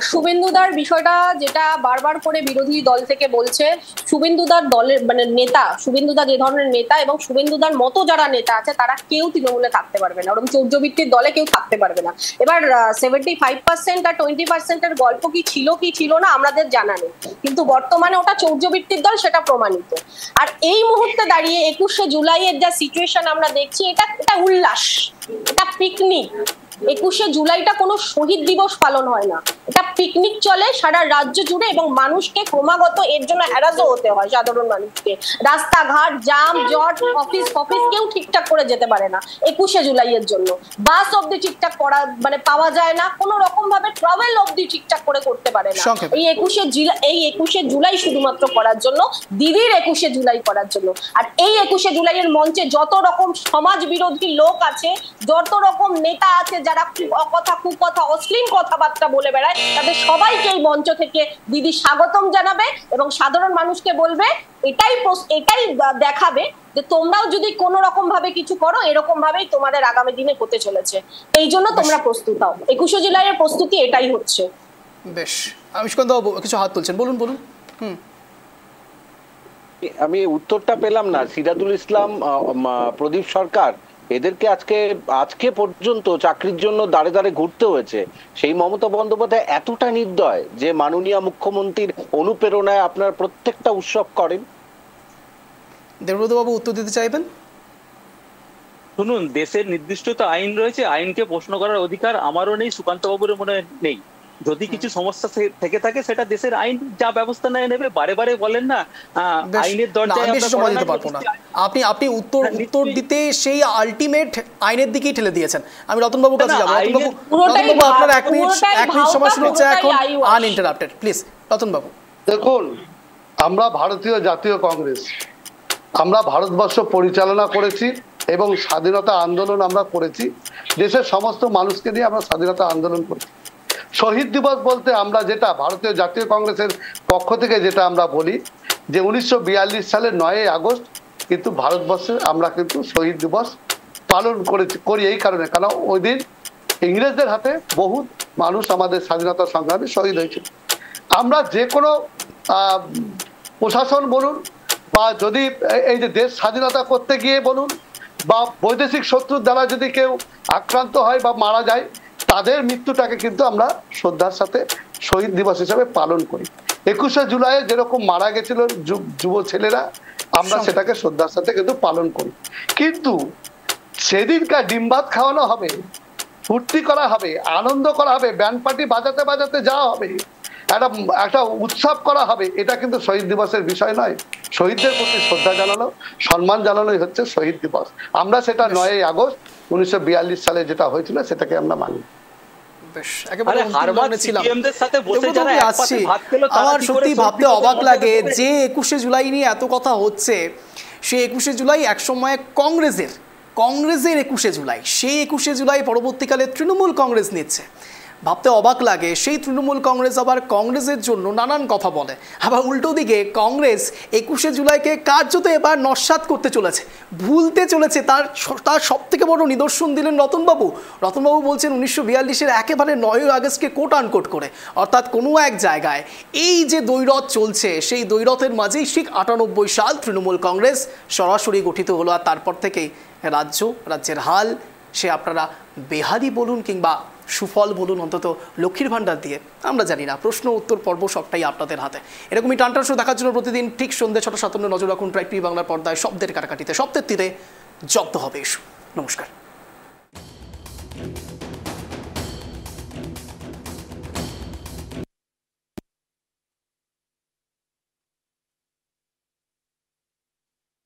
শুভেন্দুদার বিষয়টা যেটা বারবার করে বিরোধী দল থেকে বলছে, শুভেন্দুদার দলের মানে নেতা, শুভেন্দুদা যে ধরনের নেতা এবং শুভেন্দুদার মতো যারা নেতা আছে তারা কেউ তৃণমূলে থাকতে পারবে না, ওরকম চৌর্যবৃত্তির দলে কেউ থাকতে পারবে না। এবার 75% আর 20%-এর গল্প কি ছিল না আমাদের জানা নেই, কিন্তু বর্তমানে ওটা চৌর্যবৃত্তির দল, সেটা প্রমাণিত। আর এই মুহূর্তে দাঁড়িয়ে 21শে জুলাইয়ের যা সিচুয়েশন আমরা দেখছি, এটা উল্লাস, এটা পিকনিক। 21শে জুলাইটা কোনো শহীদ দিবস পালন হয় না, এটা পিকনিক চলে সারা রাজ্য জুড়ে এবং মানুষকে ক্রমাগত এর জন্য হ্যারাসও হতে হয়। সাধারণ মানুষকে রাস্তাঘাট জাম জট, অফিস কেউ ঠিকঠাক করে যেতে পারে না 21শে জুলাইয়ের জন্য। বাস অবধি ঠিকঠাক করা মানে পাওয়া যায় না, কোনো রকম ভাবে ট্রাভেল অবধি ঠিকঠাক করে করতে পারে না। এই 21শে জুলাই শুধুমাত্র করার জন্য, দিদির 21শে জুলাই করার জন্য। আর এই 21শে জুলাইয়ের মঞ্চে যত রকম সমাজ বিরোধী লোক আছে, যত রকম নেতা আছে যারা কুকথা অশ্লীল কথাবার্তা বলে বেড়ায়, তাদের সবাইকে এই মঞ্চ থেকে দিদি স্বাগতম জানাবে এবং সাধারণ মানুষকে বলবে এটাই দেখাবে যে তোমরাও যদি কোন রকম ভাবে কিছু করো, এরকম ভাবেই তোমাদের আগামী দিনে হতে চলেছে। এই জন্য তোমরা প্রস্তুত হও। 21শে জুলাইয়ের প্রস্তুতি এটাই হচ্ছে। বেশ, আমিষকান্ত বাবু কিছু হাত তুলছেন, বলুন। আমি উত্তরটা পেলাম না। সিরাজুল ইসলাম, প্রদীপ সরকার, এদেরকে আজকে পর্যন্ত চাকরির জন্য দাঁড়ে দাঁড়ে ঘুরতে হয়েছে। সেই মমতা বন্দ্যোপাধ্যায় এতটা নির্দয় যে মাননীয় মুখ্যমন্ত্রীর অনুপ্রেরণায় আপনার প্রত্যেকটা উৎসব করেন। দেবব্রত বাবু উত্তর দিতে চাইবেন? শুনুন, দেশের নির্দিষ্ট তো আইন রয়েছে, আইনকে প্রশ্ন করার অধিকার আমারও নেই, সুকান্ত বাবুর মনে নেই। যদি কিছু সমস্যা থেকে থাকে সেটা দেশের আইন যা ব্যবস্থা নেবে। বারে বারে বলেন না আইনের দরজায় আপনি উত্তর দিতে সেই আলটিমেট আইনের দিকেই ঠেলে দিয়েছেন। আমি রতন বাবুর কাছে যাব। রতন বাবু আপনার 1 মিনিট সময় শুরু হচ্ছে এখন আনইন্টারাপ্টেড, প্লিজ। রতন বাবু দেখুন, আমরা ভারতীয় জাতীয় কংগ্রেস, আমরা ভারতবর্ষ পরিচালনা করেছি এবং স্বাধীনতা আন্দোলন আমরা করেছি। দেশের সমস্ত মানুষকে নিয়ে আমরা স্বাধীনতা আন্দোলন করেছি। শহীদ দিবস বলতে আমরা যেটা ভারতীয় জাতীয় কংগ্রেসের পক্ষ থেকে যেটা আমরা বলি যে 1942 সালের 9ই আগস্ট কিন্তু ভারতবর্ষে আমরা কিন্তু শহীদ দিবস পালন করি এই কারণে, কারণ ওই দিন ইংরেজদের হাতে বহু মানুষ আমাদের স্বাধীনতা সংগ্রামে শহীদ হয়েছিল। আমরা যে কোনো প্রশাসন বলুন বা যদি এই যে দেশ স্বাধীনতা করতে গিয়ে বলুন বা বৈদেশিক শত্রুর দ্বারা যদি কেউ আক্রান্ত হয় বা মারা যায়, তাদের মৃত্যুটাকে কিন্তু আমরা শ্রদ্ধার সাথে শহীদ দিবস হিসাবে পালন করি। 21শে জুলাইয়ে যেরকম মারা গেছিল যুব ছেলেরা, আমরা সেটাকে শ্রদ্ধার সাথে কিন্তু পালন করি। কিন্তু সেদিনকার ডিম ভাত খাওয়ানো হবে, ফুর্তি করা হবে, আনন্দ করা হবে, ব্যান্ড পার্টি বাজাতে বাজাতে যাওয়া হবে, একটা উৎসব করা হবে, এটা কিন্তু শহীদ দিবসের বিষয় নয়। শহীদদের প্রতি শ্রদ্ধা জানানো, সম্মান জানানোই হচ্ছে শহীদ দিবস। আমরা সেটা 9ই আগস্ট 1942 সালে যেটা হয়েছিল সেটাকে আমরা মানি। আমার সত্যি ভাবতে অবাক লাগে যে 21শে জুলাই নিয়ে এত কথা হচ্ছে, সেই 21শে জুলাই একসময় কংগ্রেসের 21শে জুলাই, সেই 21শে জুলাই পরবর্তীকালে তৃণমূল কংগ্রেস নিচ্ছে। ভাবতে অবাক লাগে, সেই তৃণমূল কংগ্রেস আবার কংগ্রেসের জন্য নানান কথা বলে। আবার উল্টো দিকে কংগ্রেস 21শে জুলাইকে কার্যত এবার নস্যাৎ করতে চলেছে, ভুলতে চলেছে। তার সব থেকে বড় নিদর্শন দিলেন রতনবাবু। রতনবাবু বলছেন 1942-এর একেবারে 9ই আগস্টকে কোট আনকোট করে, অর্থাৎ কোনো এক জায়গায় এই যে দ্বৈরথ চলছে, সেই দ্বৈরথের মাঝেই ঠিক 98 সাল তৃণমূল কংগ্রেস সরাসরি গঠিত হলো। আর তারপর থেকেই রাজ্যের হাল, সে আপনারা বেহালি বলুন কিংবা সুফল বলুন, অন্তত লক্ষ্মীর ভাণ্ডার দিয়ে আমরা জানি না, প্রশ্ন উত্তর পর্ব সবটাই আপনাদের হাতে। এরকমই টানটান শো দেখার জন্য প্রতিদিন ঠিক সন্ধ্যে 6টা 57 নজর রাখুন ট্রাইব টিভি বাংলার পর্দায়। শব্দের কাটাকাটিতে, শব্দের তীরে জব্দ হবে ইস্যু। নমস্কার।